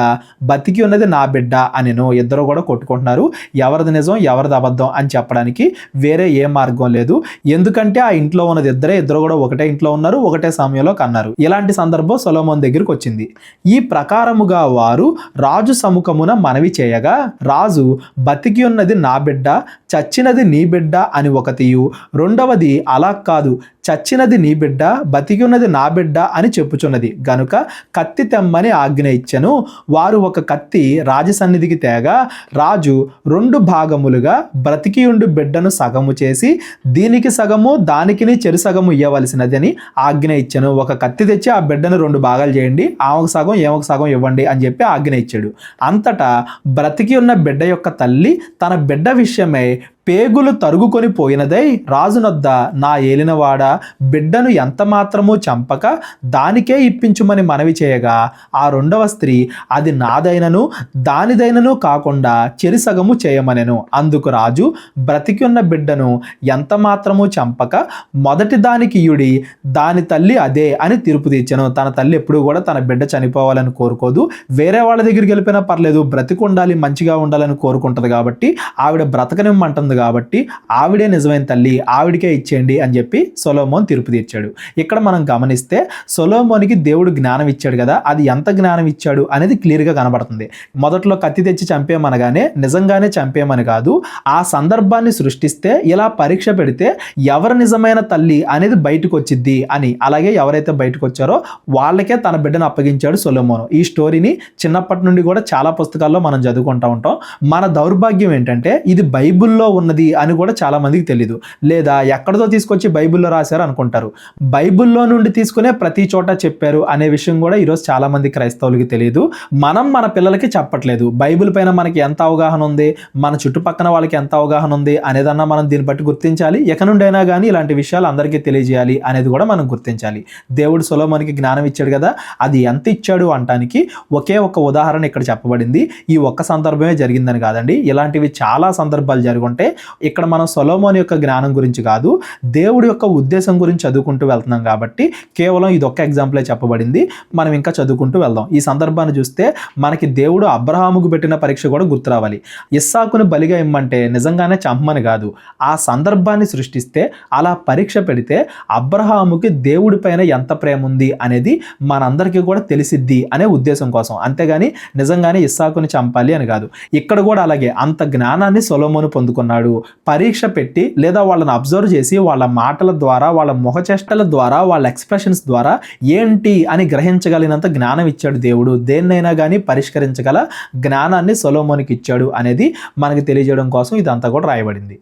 బతికి ఉన్నది నా బిడ్డ అనెను. ఇద్దరు కూడా కొట్టుకుంటున్నారు. ఎవరిది నిజం ఎవరిది అబద్ధం అని చెప్పడానికి వేరే ఏ మార్గం లేదు. ఎందుకంటే ఆ ఇంట్లో ఉన్నది ఇద్దరు కూడా ఒకటే ఇంట్లో ఉన్నారు, ఒకటే సమయంలో కన్నారు. ఇలాంటి సందర్భం సొలొమోను దగ్గరికి వచ్చింది. ఈ ప్రకారముగా వారు రాజు సముఖమున మనవి చేయగా రాజు బతికి ఉన్నది నా బిడ్డ, చచ్చినది నీ బిడ్డ అని ఒకటియు, రెండవది అలా కాదు, చచ్చినది నీ బిడ్డ, బతికి ఉన్నది నా బిడ్డ అని చెప్పుచున్నది గనుక కత్తి తెమ్మని ఆజ్ఞ ఇచ్చెను. వారు ఒక కత్తి రాజసన్నిధికి తేగా రాజు 2 భాగములుగా బ్రతికియుండు బిడ్డను సగము చేసి దీనికి సగము దానికిని చెరు సగము ఇవ్వవలసినది అని ఆజ్ఞ ఇచ్చెను. ఒక కత్తి తెచ్చి ఆ బిడ్డను 2 భాగాలు చేయండి, ఆమెకు సగం ఏమొక సగం ఇవ్వండి అని చెప్పి ఆజ్ఞ ఇచ్చాడు. అంతటా బ్రతికి ఉన్న బిడ్డ యొక్క తల్లి తన బిడ్డ విషయమై పేగులు తరుగుకొని పోయినదై రాజునొద్ద నా ఏలినవాడ బిడ్డను ఎంత మాత్రమూ చంపక దానికే ఇప్పించుమని మనవి చేయగా ఆ రెండవ స్త్రీ అది నాదైనను దానిదైనను కాకుండా చెరిసగము చేయమనెను. అందుకు రాజు బ్రతికి ఉన్న బిడ్డను ఎంత మాత్రమూ చంపక మొదటి దానికి ఇయుడి, దాని తల్లి అదే అని తీర్పు తీర్చెను. తన తల్లి ఎప్పుడు కూడా తన బిడ్డ చనిపోవాలని కోరుకోదు. వేరే వాళ్ళ దగ్గరికి వెళ్ళిపోయినా పర్లేదు, బ్రతికి ఉండాలి, మంచిగా ఉండాలని కోరుకుంటుంది. కాబట్టి ఆవిడ బ్రతకనిమ్మంటుంది కాబట్టి ఆవిడే నిజమైన తల్లి, ఆవిడికే ఇచ్చేయండి అని చెప్పి సొలొమోను తీర్పు తీర్చాడు. ఇక్కడ మనం గమనిస్తే సొలొమోనుకి దేవుడు జ్ఞానం ఇచ్చాడు కదా, అది ఎంత జ్ఞానం ఇచ్చాడు అనేది క్లియర్గా కనబడుతుంది. మొదట్లో కత్తి తెచ్చి చంపేయమనగానే నిజంగానే చంపేయమని కాదు, ఆ సందర్భాన్ని సృష్టిస్తే ఇలా పరీక్ష పెడితే ఎవరు నిజమైన తల్లి అనేది బయటకు వచ్చిద్ది అని. అలాగే ఎవరైతే బయటకు వచ్చారో వాళ్ళకే తన బిడ్డను అప్పగించాడు సొలొమోను. ఈ స్టోరీని చిన్నప్పటి నుండి కూడా చాలా పుస్తకాల్లో మనం చదువుకుంటూ ఉంటాం. మన దౌర్భాగ్యం ఏంటంటే ఇది బైబిల్లో ఉన్నది అని కూడా చాలా మందికి తెలియదు, లేదా ఎక్కడితో తీసుకొచ్చి బైబిల్లో రాశారు అనుకుంటారు. బైబిల్లో నుండి తీసుకునే ప్రతి చోట చెప్పారు అనే విషయం కూడా ఈరోజు చాలా మంది క్రైస్తవులకి తెలియదు. మనం మన పిల్లలకి చెప్పట్లేదు. బైబిల్ పైన మనకి ఎంత అవగాహన ఉంది, మన చుట్టుపక్కల వాళ్ళకి ఎంత అవగాహన ఉంది అనేదన్నా మనం దీన్ని బట్టి గుర్తించాలి. ఎక్కడ నుండైనా కానీ ఇలాంటి విషయాలు అందరికీ తెలియజేయాలి అనేది కూడా మనం గుర్తించాలి. దేవుడు సొలొమోనుకి జ్ఞానం ఇచ్చాడు కదా, అది ఎంత ఇచ్చాడు అంటానికి ఒకే ఒక ఉదాహరణ ఇక్కడ చెప్పబడింది. ఈ ఒక్క సందర్భమే జరిగిందని కాదండి, ఇలాంటివి చాలా సందర్భాలు జరుగుంటే ఇక్కడ మనం సొలొమోను యొక్క జ్ఞానం గురించి కాదు, దేవుడి యొక్క ఉద్దేశం గురించి చదువుకుంటూ వెళ్తున్నాం కాబట్టి కేవలం ఇది ఒక్క ఎగ్జాంపులే చెప్పబడింది. మనం ఇంకా చదువుకుంటూ వెళ్దాం. ఈ సందర్భాన్ని చూస్తే మనకి దేవుడు అబ్రహాముకు పెట్టిన పరీక్ష కూడా గుర్తు రావాలి. ఇస్సాకుని బలిగా ఇమ్మంటే నిజంగానే చంపమని కాదు, ఆ సందర్భాన్ని సృష్టిస్తే అలా పరీక్ష పెడితే అబ్రహాముకి దేవుడి పైన ఎంత ప్రేమ ఉంది అనేది మనందరికీ కూడా తెలిసిద్ది అనే ఉద్దేశం కోసం, అంతేగాని నిజంగానే ఇస్సాకుని చంపాలి అని కాదు. ఇక్కడ కూడా అలాగే అంత జ్ఞానాన్ని సొలొమోను పొందుకున్నాడు. పరీక్ష పెట్టి లేదా వాళ్ళని అబ్జర్వ్ చేసి వాళ్ళ మాటల ద్వారా, వాళ్ళ ముఖచేష్టల ద్వారా, వాళ్ళ ఎక్స్ప్రెషన్స్ ద్వారా ఏంటి అని గ్రహించగలిగినంత జ్ఞానం ఇచ్చాడు దేవుడు. దేన్నైనా కానీ పరిష్కరించగల జ్ఞానాన్ని సొలొమోనుకి ఇచ్చాడు అనేది మనకి తెలియజేయడం కోసం ఇదంతా కూడా రాయబడింది.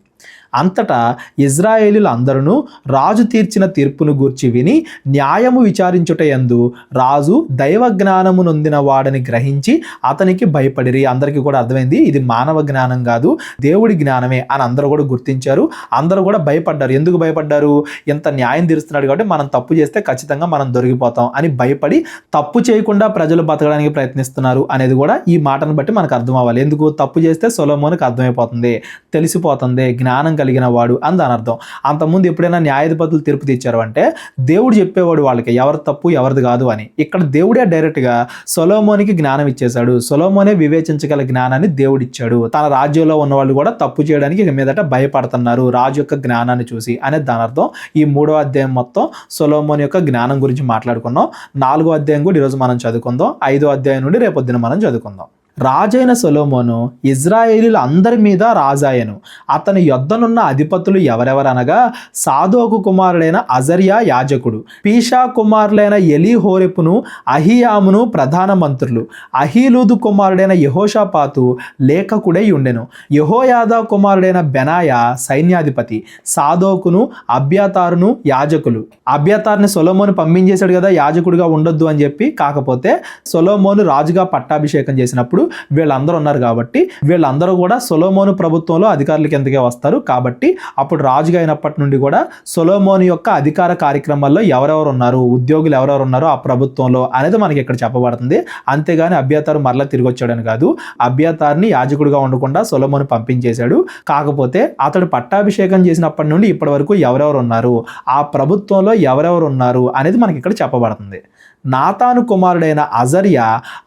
అంతటా ఇజ్రాయేలీలు అందరూ రాజు తీర్చిన తీర్పును గూర్చి విని న్యాయము విచారించుటయందు రాజు దైవ జ్ఞానము నొందిన వాడని గ్రహించి అతనికి భయపడిరి. అందరికీ కూడా అర్థమైంది ఇది మానవ జ్ఞానం కాదు, దేవుడి జ్ఞానమే అని అందరూ కూడా గుర్తించారు. అందరూ కూడా భయపడ్డారు. ఎందుకు భయపడ్డారు? ఇంత న్యాయం తీరుస్తున్నాడు కాబట్టి మనం తప్పు చేస్తే ఖచ్చితంగా మనం దొరికిపోతాం అని భయపడి తప్పు చేయకుండా ప్రజలు బతకడానికి ప్రయత్నిస్తున్నారు అనేది కూడా ఈ మాటను బట్టి మనకు అర్థం అవ్వాలి. ఎందుకు? తప్పు చేస్తే సొలొమోనుకి అర్థమైపోతుంది, తెలిసిపోతుంది, జ్ఞానం కలిగిన వాడు అని దాని అర్థం. అంతకుముందు ఎప్పుడైనా న్యాయాధిపతులు తీర్పు తెచ్చారు అంటే దేవుడు చెప్పేవాడు వాళ్ళకి ఎవరి తప్పు ఎవరిది కాదు అని. ఇక్కడ దేవుడే డైరెక్ట్గా సొలొమోనుకి జ్ఞానం ఇచ్చేశాడు. సొలొమోనే వివేచించగల జ్ఞానాన్ని దేవుడు ఇచ్చాడు. తన రాజ్యంలో ఉన్న వాళ్ళు కూడా తప్పు చేయడానికి ఇక మీదట భయపడుతున్నారు రాజు యొక్క జ్ఞానాన్ని చూసి అనేది దాని అర్థం. ఈ 3వ అధ్యాయం మొత్తం సొలొమోను యొక్క జ్ఞానం గురించి మాట్లాడుకున్నాం. 4వ అధ్యాయం కూడా ఈరోజు మనం చదువుకుందాం. 5వ అధ్యాయం నుండి రేపొద్దున మనం చదువుకుందాం. రాజైన సొలొమోను ఇజ్రాయేలీల అందరి మీద రాజాయను. అతని యొద్దనున్న అధిపతులు ఎవరెవరనగా సాదోకు కుమారుడైన అజర్యా యాజకుడు, పీషా కుమారులైన ఎలీహోరెపును అహియామును ప్రధాన మంత్రులు, అహీలూదు కుమారుడైన యెహోషాపాతు లేఖకుడై ఉండెను, యెహోయాదా కుమారుడైన బెనాయా సైన్యాధిపతి, సాదోకును అబ్యాతారును యాజకులు. అబ్యాతారుని సొలొమోను పంపించేశాడు కదా యాజకుడిగా ఉండొద్దు అని చెప్పి. కాకపోతే సొలొమోను రాజుగా పట్టాభిషేకం చేసినప్పుడు వీళ్ళందరూ ఉన్నారు కాబట్టి వీళ్ళందరూ కూడా సొలొమోను ప్రభుత్వంలో అధికారుల కిందకే వస్తారు. కాబట్టి అప్పుడు రాజుగా అయినప్పటి నుండి కూడా సొలొమోను యొక్క అధికార కార్యక్రమాల్లో ఎవరెవరు ఉన్నారు, ఉద్యోగులు ఎవరెవరు ఉన్నారో ఆ ప్రభుత్వంలో అనేది మనకి ఇక్కడ చెప్పబడుతుంది. అంతేగాని అబ్యాతారు మరలా తిరిగి వచ్చాడని కాదు. అబ్యాతారుని యాజకుడిగా ఉండకుండా సొలొమోను పంపించేశాడు. కాకపోతే అతడు పట్టాభిషేకం చేసినప్పటి నుండి ఇప్పటి వరకు ఎవరెవరు ఉన్నారు, ఆ ప్రభుత్వంలో ఎవరెవరు ఉన్నారు అనేది మనకి ఇక్కడ చెప్పబడుతుంది. నాతాను కుమారుడైన అజర్యా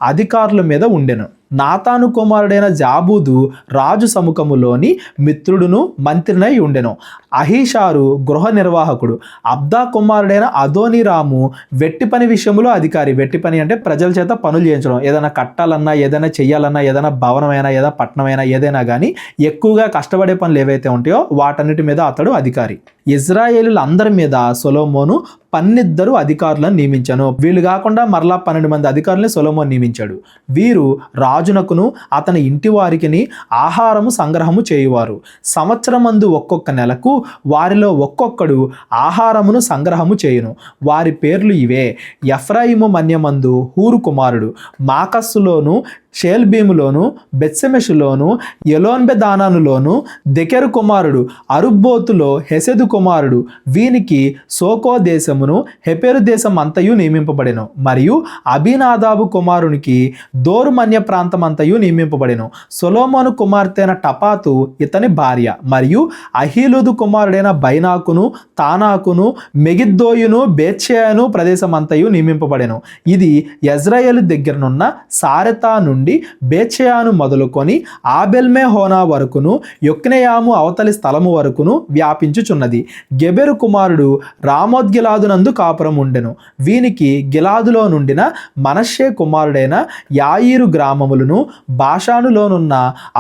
అధికారుల మీద ఉండెను. నాతాను కుమారుడైన జాబూదు రాజు సముఖములోని మిత్రుడును మంత్రినై ఉండెను. అహీషారు గృహ నిర్వాహకుడు. అబ్దా కుమారుడైన అదోనీరాము వెట్టి పని విషయంలో అధికారి. వెట్టి పని అంటే ప్రజల చేత పనులు చేయించడం. ఏదైనా కట్టాలన్నా, ఏదైనా చెయ్యాలన్నా, ఏదైనా భవనమైనా, ఏదైనా పట్టణమైనా, ఏదైనా కానీ ఎక్కువగా కష్టపడే పనులు ఏవైతే ఉంటాయో వాటన్నిటి మీద అతడు అధికారి. ఇజ్రాయేలీల అందరి మీద సొలొమోను 12 అధికారులను నియమించాను. వీళ్ళు కాకుండా మరలా 12 మంది అధికారులను సొలొమోను నియమించాడు. వీరు రాజునకును అతని ఇంటి వారికిని ఆహారము సంగ్రహము చేయువారు. సంవత్సరమందు ఒక్కొక్క నెలకు వారిలో ఒక్కొక్కడు ఆహారమును సంగ్రహము చేయును. వారి పేర్లు ఇవే: ఎఫ్రాయిము మన్యమందు హూరు కుమారుడు, మాకస్సులోను షేల్బీములోను, బెత్సెమెషులోను, ఎలోన్బెదానానులోను దెకెరు కుమారుడు, అరుబ్బోతులో హెసెదు కుమారుడు. వీనికి సోకో దేశమును హెపెరు దేశం అంతయు నియమింపబడెను. మరియు అబీనాదాబు కుమారునికి దోరు మన్య ప్రాంతం అంతయు నియమింపబడెను. సొలొమోను కుమార్తెన టపాతు ఇతని భార్య. మరియు అహీలుదు కుమారుడైన బైనాకును, తానాకును, మెగిద్దోయును, బేత్షెయను ప్రదేశం అంతయు నియమింపబడెను. ఇది యెజ్రెయేలు దగ్గరనున్న సారెతా నుండి బేత్షెయాను మొదలుకొని ఆబెల్మే హోనా వరకును యొక్నెయాము అవతలి స్థలము వరకును వ్యాపించుచున్నది. గెబెరు కుమారుడు రామోత్గిలాదునందు కాపురం ఉండెను. వీనికి గిలాదులో నుండిన మనష్షే కుమారుడైన యాయీరు గ్రామములను బాషానులోనున్న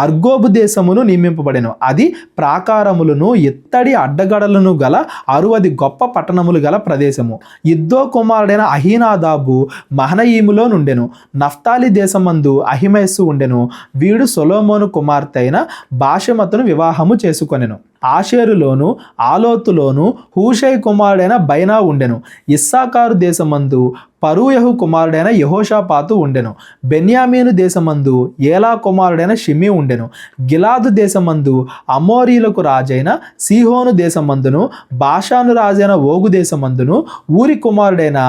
అర్గోబు దేశమును నియమింపబడెను. అది ప్రాకారములను ఇత్తడి అడ్డగడలను గల 60 గొప్ప పట్టణములు గల ప్రదేశము. ఇద్దో కుమారుడైన అహీనాదాబు మహనయీములో నుండెను. నఫ్తాలి దేశమందు అహిమయస్సు ఉండెను. వీడు సొలొమోను కుమార్తె అయిన బాషెమతును వివాహము చేసుకొనెను. ఆషేరులోను ఆలోతులోను హూషై కుమారుడైన బైనా ఉండెను. ఇస్సాకారు దేశమందు పరూయహు కుమారుడైన యెహోషాపాతు ఉండెను. బెన్యామీను దేశమందు ఏలా కుమారుడైన షిమీ ఉండెను. గిలాదు దేశమందు అమోరీలకు రాజైన సీహోను దేశమందును, బాషాను రాజైన ఓగు దేశమందును ఊరి కుమారుడైన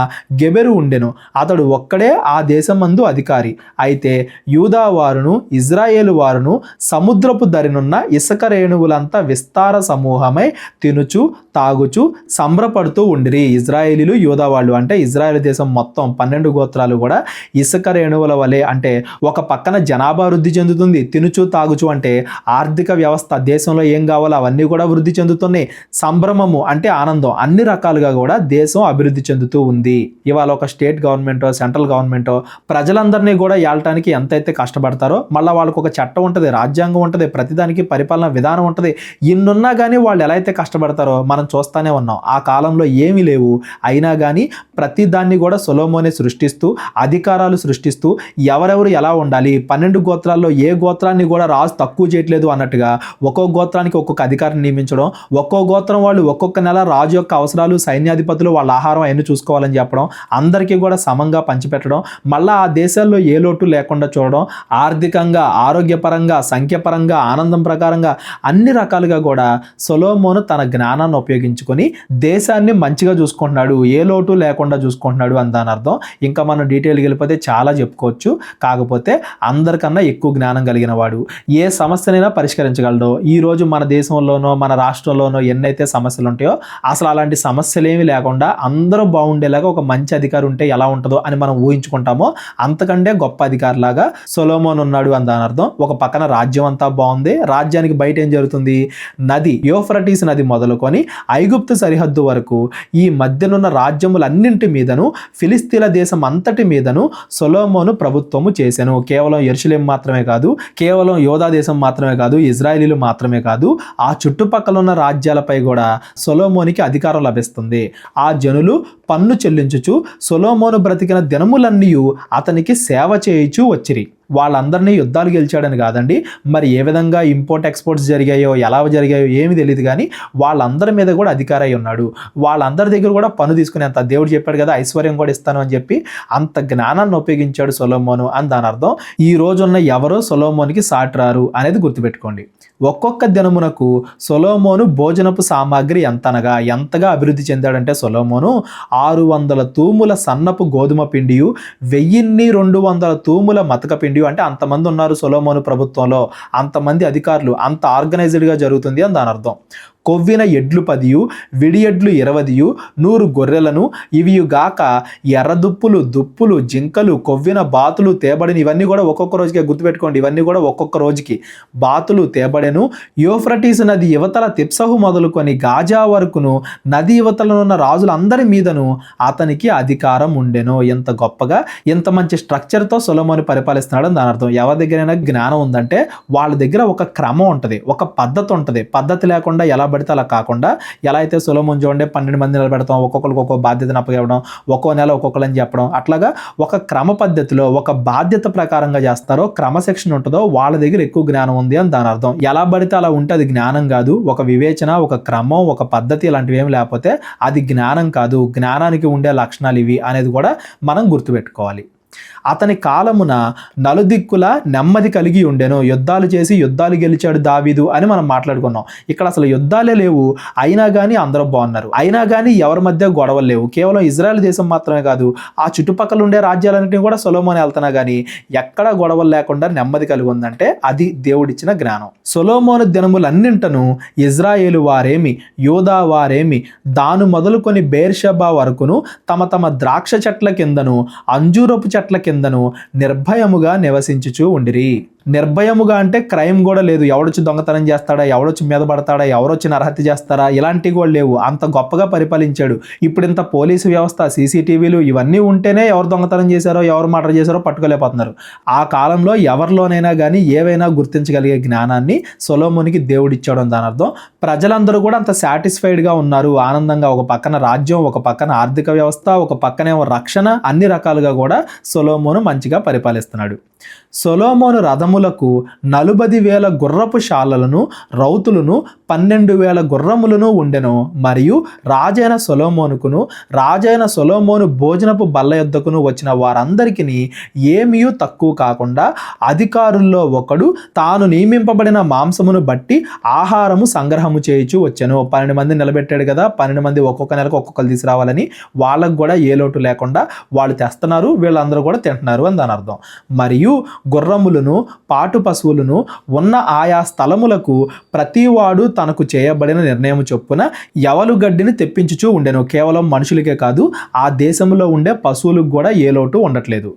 గెబెరు ఉండెను. అతడు ఒక్కడే ఆ దేశమందు అధికారి. అయితే యూదా వారును ఇజ్రాయేలు వారును సముద్రపు దరినున్న ఇసుక రేణువులంతా విస్తార సమూహమై తినుచు తాగుచు సంబరపడుతూ ఉండిరి. ఇజ్రాయేలీలు యూదా వాళ్ళు అంటే ఇజ్రాయేల్ దేశం మొత్తం 12 గోత్రాలు కూడా ఇసుక రేణువుల వలె, అంటే ఒక పక్కన జనాభా వృద్ధి చెందుతుంది, తినుచు తాగుచు అంటే ఆర్థిక వ్యవస్థ దేశంలో ఏం కావాలో అవన్నీ కూడా వృద్ధి చెందుతున్నాయి. సంభ్రమము అంటే ఆనందం, అన్ని రకాలుగా కూడా దేశం అభివృద్ధి చెందుతూ ఉంది. ఇవాళ ఒక స్టేట్ గవర్నమెంటో సెంట్రల్ గవర్నమెంటో ప్రజలందరినీ కూడా ఏలటానికి ఎంతైతే కష్టపడతారో మళ్ళీ వాళ్ళకు ఒక చట్టం ఉంటుంది, రాజ్యాంగం ఉంటుంది, ప్రతిదానికి పరిపాలన విధానం ఉంటుంది. ఇన్నున్నా కానీ వాళ్ళు ఎలా అయితే కష్టపడతారో మనం చూస్తూనే ఉన్నాం. ఆ కాలంలో ఏమీ లేవు, అయినా కానీ ప్రతి దాన్ని కూడా సొలొమోనే సృష్టిస్తూ అధికారాలు సృష్టిస్తూ ఎవరెవరు ఎలా ఉండాలి, 12 గోత్రాల్లో ఏ గోత్రాన్ని కూడా రాజు తక్కువ చేయట్లేదు అన్నట్టుగా ఒక్కో గోత్రానికి ఒక్కొక్క అధికారిని నియమించడం, ఒక్కో గోత్రం వాళ్ళు ఒక్కొక్క నెల రాజు యొక్క అవసరాలు, సైన్యాధిపతులు వాళ్ళ ఆహారం అవన్నీ చూసుకోవాలని చెప్పడం, అందరికీ కూడా సమంగా పంచిపెట్టడం, మళ్ళీ ఆ దేశాల్లో ఏ లోటు లేకుండా చూడడం, ఆర్థికంగా, ఆరోగ్యపరంగా, సంఖ్యపరంగా, ఆనందం ప్రకారంగా అన్ని రకాలుగా కూడా కూడా సొలొమోను తన జ్ఞానాన్ని ఉపయోగించుకొని దేశాన్ని మంచిగా చూసుకుంటున్నాడు, ఏ లోటు లేకుండా చూసుకుంటున్నాడు అని దాని అర్థం. ఇంకా మనం డీటెయిల్కి వెళ్ళిపోతే చాలా చెప్పుకోవచ్చు. కాకపోతే అందరికన్నా ఎక్కువ జ్ఞానం కలిగిన వాడు, ఏ సమస్యనైనా పరిష్కరించగలడు. ఈరోజు మన దేశంలోనో మన రాష్ట్రంలోనో ఎన్నైతే సమస్యలు ఉంటాయో అసలు అలాంటి సమస్యలు ఏమీ లేకుండా అందరూ బాగుండేలాగా ఒక మంచి అధికారి ఉంటే ఎలా ఉంటుందో అని మనం ఊహించుకుంటామో అంతకంటే గొప్ప అధికారిలాగా సొలొమోను ఉన్నాడు అని దాని అర్థం. ఒక పక్కన రాజ్యం అంతా బాగుంది, రాజ్యానికి బయట ఏం జరుగుతుంది, నది యూఫ్రటీస్ నది మొదలుకొని ఐగుప్తు సరిహద్దు వరకు ఈ మధ్యనున్న రాజ్యములన్నింటి మీదను ఫిలిస్తీన్ల దేశం అంతటి మీదను సొలొమోను ప్రభుత్వము చేశాను. కేవలం యెరూషలేము మాత్రమే కాదు, కేవలం యోధా దేశం మాత్రమే కాదు, ఇజ్రాయేలీలు మాత్రమే కాదు, ఆ చుట్టుపక్కల ఉన్న రాజ్యాలపై కూడా సొలొమోనికి అధికారం లభిస్తుంది. ఆ జనులు పన్ను చెల్లించుచు సొలొమోను బ్రతికిన దినములన్నీ అతనికి సేవ చేయుచూ వచ్చిరి. వాళ్ళందరినీ యుద్ధాలు గెలిచాడని కాదండి, మరి ఏ విధంగా ఇంపోర్ట్ ఎక్స్పోర్ట్స్ జరిగాయో ఎలా జరిగాయో ఏమి తెలియదు, కానీ వాళ్ళందరి మీద కూడా అధికారి అయి ఉన్నాడు. వాళ్ళందరి దగ్గర కూడా పన్ను తీసుకునేంత, దేవుడు చెప్పాడు కదా ఐశ్వర్యం కూడా ఇస్తాను అని చెప్పి, అంత జ్ఞానాన్ని ఉపయోగించాడు సొలొమోను అని దాని అర్థం. ఈ రోజున్న ఎవరో సొలొమోనుకి సాటి రారు అనేది గుర్తుపెట్టుకోండి. ఒక్కొక్క దినమునకు సొలొమోను భోజనపు సామాగ్రి ఎంతగా అభివృద్ధి చెందాడంటే సొలొమోను 600 తూముల సన్నపు గోధుమ పిండియు 1200 తూముల మతక పిండి, అంటే అంతమంది ఉన్నారు సొలొమోను ప్రభుత్వంలో, అంతమంది అధికారులు, అంత ఆర్గనైజ్డ్గా జరుగుతుంది అని దాని అర్థం. కొవ్విన ఎడ్లు 10, విడి ఎడ్లు 20, 100 గొర్రెలను, ఇవియుగాక ఎర్రదుప్పులు, దుప్పులు, జింకలు, కొవ్విన బాతులు తేబడిన, ఇవన్నీ కూడా ఒక్కొక్క రోజుకే గుర్తుపెట్టుకోండి, ఇవన్నీ కూడా ఒక్కొక్క రోజుకి బాతులు తేబడెను. యూఫ్రటీస్ నది యువతల తిప్సహు మొదలుకొని గాజా వరకును నది యువతలనున్న రాజులందరి మీదను అతనికి అధికారం ఉండెను. ఎంత గొప్పగా ఎంత మంచి స్ట్రక్చర్తో సొలొమోను పరిపాలిస్తున్నాడు అని దాని అర్థం. ఎవరి దగ్గరైనా జ్ఞానం ఉందంటే వాళ్ళ దగ్గర ఒక క్రమం ఉంటుంది, ఒక పద్ధతి ఉంటుంది. పద్ధతి లేకుండా ఎలా పడితే అలా కాకుండా, ఎలా అయితే సొలొమోను చూడండి 12 మంది నిలబెడతాం, ఒక్కొక్కరికి ఒక్కొక్క బాధ్యతను అప్పగివ్వడం, ఒక్కో నెల ఒక్కొక్కరని చెప్పడం, అట్లాగా ఒక క్రమ పద్ధతిలో ఒక బాధ్యత ప్రకారంగా చేస్తారో, క్రమశిక్షణ ఉంటుందో వాళ్ళ దగ్గర ఎక్కువ జ్ఞానం ఉంది అని దాని అర్థం. ఎలా పడితే అలా ఉంటే అది జ్ఞానం కాదు. ఒక వివేచన, ఒక క్రమం, ఒక పద్ధతి ఇలాంటివి ఏమి లేకపోతే అది జ్ఞానం కాదు. జ్ఞానానికి ఉండే లక్షణాలు ఇవి అనేది కూడా మనం గుర్తుపెట్టుకోవాలి. అతని కాలమున నలుదిక్కుల నెమ్మది కలిగి ఉండెను, యుద్ధాలు చేసి యుద్ధాలు గెలిచాడు దావీదు అని మనం మాట్లాడుకున్నాం. ఇక్కడ అసలు యుద్ధాలే లేవు, అయినా కానీ అందరూ బాగున్నారు, అయినా కానీ ఎవరి మధ్య గొడవలు లేవు. కేవలం ఇజ్రాయెల్ దేశం మాత్రమే కాదు, ఆ చుట్టుపక్కల ఉండే రాజ్యాలన్నింటినీ కూడా సొలొమోను వెళ్తున్నా కానీ ఎక్కడ గొడవలు లేకుండా నెమ్మది కలిగి ఉందంటే అది దేవుడిచ్చిన జ్ఞానం. సొలొమోను దినములన్నింటను ఇజ్రాయేలు వారేమి, యూదా వారేమి, దాను మొదలుకొని బేర్షెబా వరకును తమ తమ ద్రాక్ష చెట్ల కిందను అంజూరపు చెట్ల కిందను నిర్భయముగా నివసించుచూ ఉండిరి. నిర్భయముగా అంటే క్రైమ్ కూడా లేదు, ఎవడొచ్చి దొంగతనం చేస్తాడా, ఎవడొచ్చి మీద పడతాడా, ఎవరొచ్చి నరహత్య చేస్తారా, ఇలాంటివి కూడా లేవు. అంత గొప్పగా పరిపాలించాడు. ఇప్పుడు ఇంత పోలీసు వ్యవస్థ, సీసీటీవీలు ఇవన్నీ ఉంటేనే ఎవరు దొంగతనం చేశారో ఎవరు మర్డర్ చేశారో పట్టుకోలేకపోతున్నారు. ఆ కాలంలో ఎవరిలోనైనా కానీ ఏవైనా గుర్తించగలిగే జ్ఞానాన్ని సొలొమోనుకి దేవుడిచ్చాడు దాని అర్థం. ప్రజలందరూ కూడా అంత సాటిస్ఫైడ్గా ఉన్నారు, ఆనందంగా. ఒక పక్కన రాజ్యం, ఒక పక్కన ఆర్థిక వ్యవస్థ, ఒక పక్కనేమో రక్షణ, అన్ని రకాలుగా కూడా సొలొమోను మంచిగా పరిపాలిస్తున్నాడు. సొలొమోను రథములకు 40,000 గుర్రపు శాలలను, రౌతులను, 12,000 గుర్రములను ఉండెను. మరియు రాజైన సొలొమోను భోజనపు బల్ల యొద్దకును వచ్చిన వారందరికీ ఏమీ తక్కువ కాకుండా అధికారుల్లో ఒకడు తాను నియమింపబడిన మాంసమును బట్టి ఆహారము సంగ్రహము చేయుచు వచ్చెను. 12 మంది నిలబెట్టాడు కదా, 12 మంది ఒక్కొక్క నెలకు ఒక్కొక్కరు తీసుకురావాలని, వాళ్ళకు కూడా ఏ లోటు లేకుండా వాళ్ళు తెస్తున్నారు, వీళ్ళందరూ కూడా తింటున్నారు అని దాని అర్థం. మరియు గుర్రములను, పాటు పశువులను ఉన్న ఆయా స్థలములకు ప్రతివాడు తనకు చేయబడిన నిర్ణయం చొప్పున యవలు గడ్డిని తెప్పించుచూ ఉండెను. కేవలం మనుషులకే కాదు, ఆ దేశంలో ఉండే పశువులకు కూడా ఏ లోటు ఉండట్లేదు.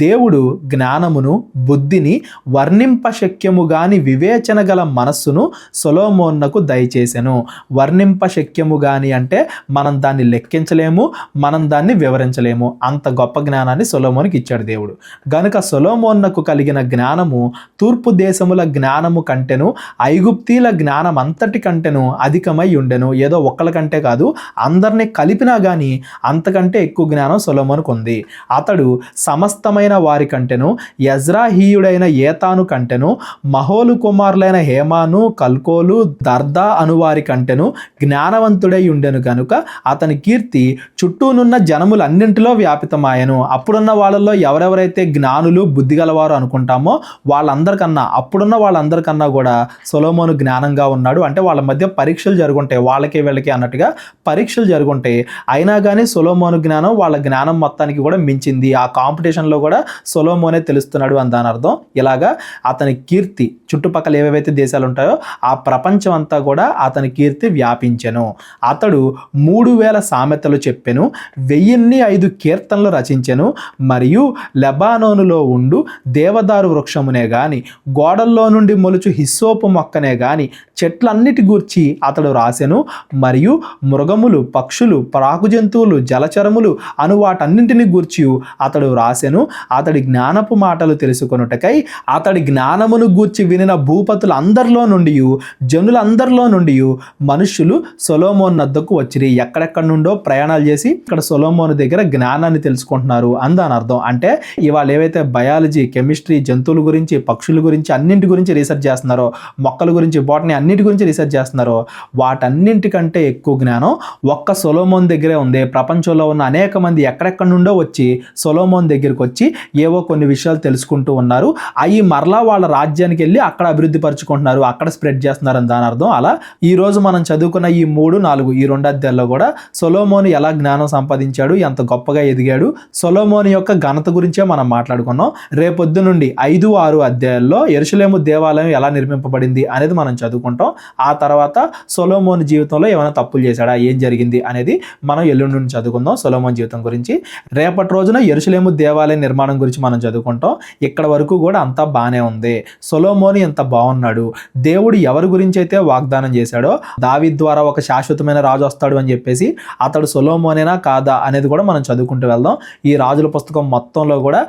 దేవుడు జ్ఞానమును, బుద్ధిని, వర్ణింపశక్యము గాని వివేచన గల మనస్సును సొలొమోనుకు దయచేసెను. వర్ణింపశక్యము గాని అంటే మనం దాన్ని లెక్కించలేము, మనం దాన్ని వివరించలేము. అంత గొప్ప జ్ఞానాన్ని సొలొమోనుకి ఇచ్చాడు దేవుడు. గనుక సొలొమోనుకు కలిగిన జ్ఞానము తూర్పు దేశముల జ్ఞానము కంటెను, ఐగుప్తీల జ్ఞానం అంతటి కంటెను అధికమై ఉండెను. ఏదో ఒక్కళ్ళ కంటే కాదు, అందరినీ కలిపినా కానీ అంతకంటే ఎక్కువ జ్ఞానం సొలొమోనుకు ఉంది. అతడు సమస్తమైన వారి కంటెను, యజ్రాహీయుడైన ఏతాను కంటెను, మహోలు కుమారులైన హేమాను, కల్కోలు, దర్దా అనువారి కంటెను జ్ఞానవంతుడై ఉండెను. గనుక అతని కీర్తి చుట్టూనున్న జనములన్నింటిలో వ్యాపితమాయను. అప్పుడున్న వాళ్ళలో ఎవరెవరైతే జ్ఞానులు, బుద్ధిగల గలవారు అనుకుంటామో వాళ్ళందరికన్నా, అప్పుడున్న వాళ్ళందరికన్నా కూడా సొలొమోను జ్ఞానంగా ఉన్నాడు. అంటే వాళ్ళ మధ్య పరీక్షలు జరుగుంటాయి, వాళ్ళకి వీళ్ళకి అన్నట్టుగా పరీక్షలు జరుగుంటాయి. అయినా కానీ సొలొమోను జ్ఞానం వాళ్ళ జ్ఞానం మొత్తానికి కూడా మించింది. ఆ కాంపిటీషన్లో కూడా సొలొమోనే తెలుస్తున్నాడు అని దాని అర్థం. ఇలాగా అతని కీర్తి చుట్టుపక్కల ఏవేవైతే దేశాలు ఉంటాయో ఆ ప్రపంచం అంతా కూడా అతని కీర్తి వ్యాపించెను. అతడు 3000 సామెతలు చెప్పెను, 1005 కీర్తనలు రచించెను, మరియు లెబానోనులో ఉండు దేవదారు వృక్షమునే గాని, గోడల్లో నుండి మొలుచు హిస్సోపు మొక్కనే గాని చెట్లన్నిటి గూర్చి అతడు రాసెను, మరియు మృగములు, పక్షులు, పరాకు జంతువులు, జలచరములు అను వాటన్నింటిని గూర్చి అతడు రాసెను. అతడి జ్ఞానపు మాటలు తెలుసుకొనుటకై అతడి జ్ఞానమును గూర్చి వినిన భూపతులందరిలో నుండి, జనులందరిలో నుండి మనుష్యులు సొలొమోను వద్దకు వచ్చిరి. ఎక్కడెక్కడ నుండో ప్రయాణాలు చేసి ఇక్కడ సొలొమోను దగ్గర జ్ఞానాన్ని తెలుసుకుంటున్నారు అని దాని అర్థం. అంటే ఇవాళ ఏవైతే బయాలజీ, కెమిస్ట్రీ, జంతువుల గురించి, పక్షుల గురించి, అన్నింటి గురించి రీసెర్చ్ చేస్తున్నారో, మొక్కల గురించి, బాటనీ అన్నింటి గురించి రీసెర్చ్ చేస్తున్నారో, వాటన్నింటికంటే ఎక్కువ జ్ఞానం ఒక్క సొలొమోను దగ్గరే ఉంది. ప్రపంచంలో ఉన్న అనేక మంది ఎక్కడెక్కడ నుండో వచ్చి సొలొమోను దగ్గరికి వచ్చి ఏవో కొన్ని విషయాలు తెలుసుకుంటూ ఉన్నారు. అవి మరలా వాళ్ళ రాజ్యానికి వెళ్ళి అక్కడ అభివృద్ధి పరుచుకుంటున్నారు, అక్కడ స్ప్రెడ్ చేస్తున్నారు అని దాని అర్థం. అలా ఈ రోజు మనం చదువుకున్న ఈ 3, 4 ఈ 2 అధ్యాయాల్లో కూడా సొలొమోను ఎలా జ్ఞానం సంపాదించాడు, ఎంత గొప్పగా ఎదిగాడు, సొలొమోను యొక్క ఘనత గురించే మనం మాట్లాడుకున్నాం. రేపొద్దు నుండి 5, 6 అధ్యాయాల్లో యెరూషలేము దేవాలయం ఎలా నిర్మింపబడింది అనేది మనం చదువుకుంటాం. ఆ తర్వాత సొలొమోను జీవితంలో ఏమైనా తప్పులు చేశాడా, ఏం జరిగింది అనేది మనం ఎల్లుండి నుండి చదువుకుందాం. సొలొమోను జీవితం గురించి రేపటి రోజున యెరూషలేము దేవాలయ నిర్మాణం గురించి మనం చదువుకుంటాం. ఇక్కడ వరకు కూడా అంతా బాగానే ఉంది. సొలొమోను ఎంత బాగున్నాడు, దేవుడు ఎవరి గురించి అయితే వాగ్దానం చేశాడో దావీదు ద్వారా ఒక శాశ్వతమైన రాజు వస్తాడు అని చెప్పేసి, అతడు సొలొమోనేనా కాదా అనేది కూడా మనం చదువుకుంటూ వెళ్దాం. ఈ రాజుల పుస్తకం మొత్తంలో కూడా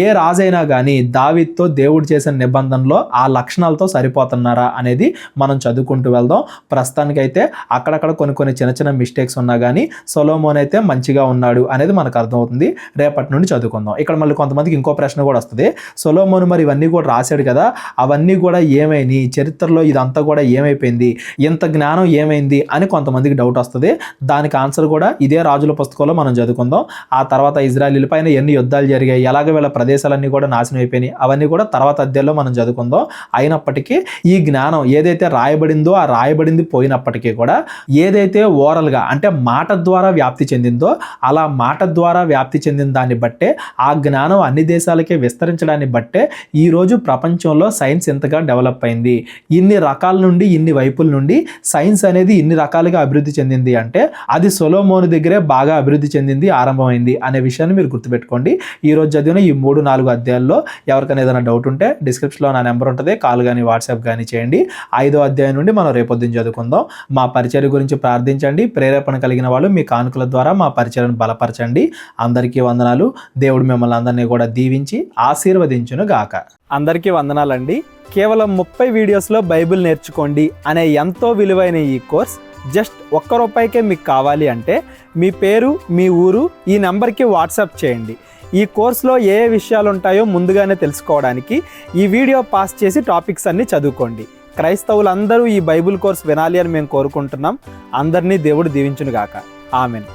ఏ రాజైనా కానీ దావీదుతో దేవుడు చేసిన నిబంధనలో ఆ లక్షణాలతో సరిపోతున్నారా అనేది మనం చదువుకుంటూ వెళ్దాం. ప్రస్తుతానికైతే అక్కడక్కడ కొన్ని చిన్న చిన్న మిస్టేక్స్ ఉన్నా కానీ సొలొమోను అయితే మంచిగా ఉన్నాడు అనేది మనకు అర్థమవుతుంది. రేపటి నుండి చదువుకుందాం. ఇక్కడ మళ్ళీ కొంతమందికి ఇంకో ప్రశ్న కూడా వస్తుంది, సొలొమోను మరి ఇవన్నీ కూడా రాశాడు కదా, అవన్నీ కూడా ఏమైంది, చరిత్రలో ఇదంతా కూడా ఏమైపోయింది, ఇంత జ్ఞానం ఏమైంది అని కొంతమందికి డౌట్ వస్తుంది. దానికి ఆన్సర్ కూడా ఇదే రాజుల పుస్తకంలో మనం చదువుకుందాం. ఆ తర్వాత ఇజ్రాయేలీల పైన ఎన్ని యుద్ధాలు జరిగాయి, ఎలాగ వీళ్ళ ప్రదేశాలన్నీ కూడా నాశనం అయిపోయినాయి, అవన్నీ కూడా తర్వాత అధ్యాయంలో మనం చదువుకుందాం. అయినప్పటికీ ఈ జ్ఞానం ఏదైతే రాయబడిందో ఆ రాయబడింది పోయినప్పటికీ కూడా ఏదైతే ఓరల్గా అంటే మాట ద్వారా వ్యాప్తి చెందిందో అలా మాట ద్వారా వ్యాప్తి చెందిన దాన్ని బట్టే ఆ జ్ఞానం అన్ని దేశాలకే విస్తరించడాన్ని బట్టే ఈరోజు ప్రపంచంలో సైన్స్ ఎంతగా డెవలప్ అయింది. ఇన్ని రకాల నుండి, ఇన్ని వైపుల నుండి సైన్స్ అనేది ఇన్ని రకాలుగా అభివృద్ధి చెందింది అంటే అది సొలొమోను దగ్గరే బాగా అభివృద్ధి చెందింది, ఆరంభమైంది అనే విషయాన్ని మీరు గుర్తుపెట్టుకోండి. ఈరోజు చదివిన ఈ 3, 4 అధ్యాయాల్లో ఎవరికైనా ఏదైనా డౌట్ ఉంటే డిస్క్రిప్షన్లో నా నెంబర్ ఉంటుంది, కాల్ కానీ వాట్సాప్ కానీ చేయండి. 5వ అధ్యాయం నుండి మనం రేపొద్దున చదువుకుందాం. మా పరిచర్య గురించి ప్రార్థించండి. ప్రేరేపణ కలిగిన వాళ్ళు మీ కానుకల ద్వారా మా పరిచర్యను బలపరచండి. అందరికీ వందనాలు. దేవుడు మిమ్మల్ని అందరినీ కూడా దీవించి ఆశీర్వదించును గాక. అందరికీ వందనాలండి. కేవలం 30 వీడియోస్లో బైబిల్ నేర్చుకోండి అనే ఎంతో విలువైన ఈ కోర్స్ జస్ట్ ₹1 మీకు కావాలి అంటే మీ పేరు, మీ ఊరు ఈ నెంబర్కి వాట్సాప్ చేయండి. ఈ కోర్సులో ఏ విషయాలు ఉంటాయో ముందుగానే తెలుసుకోవడానికి ఈ వీడియో పాస్ చేసి టాపిక్స్ అన్నీ చదువుకోండి. క్రైస్తవులందరూ ఈ బైబిల్ కోర్స్ వినాలి అని మేము కోరుకుంటున్నాం. అందరినీ దేవుడు దీవించును గాక. ఆమెన్.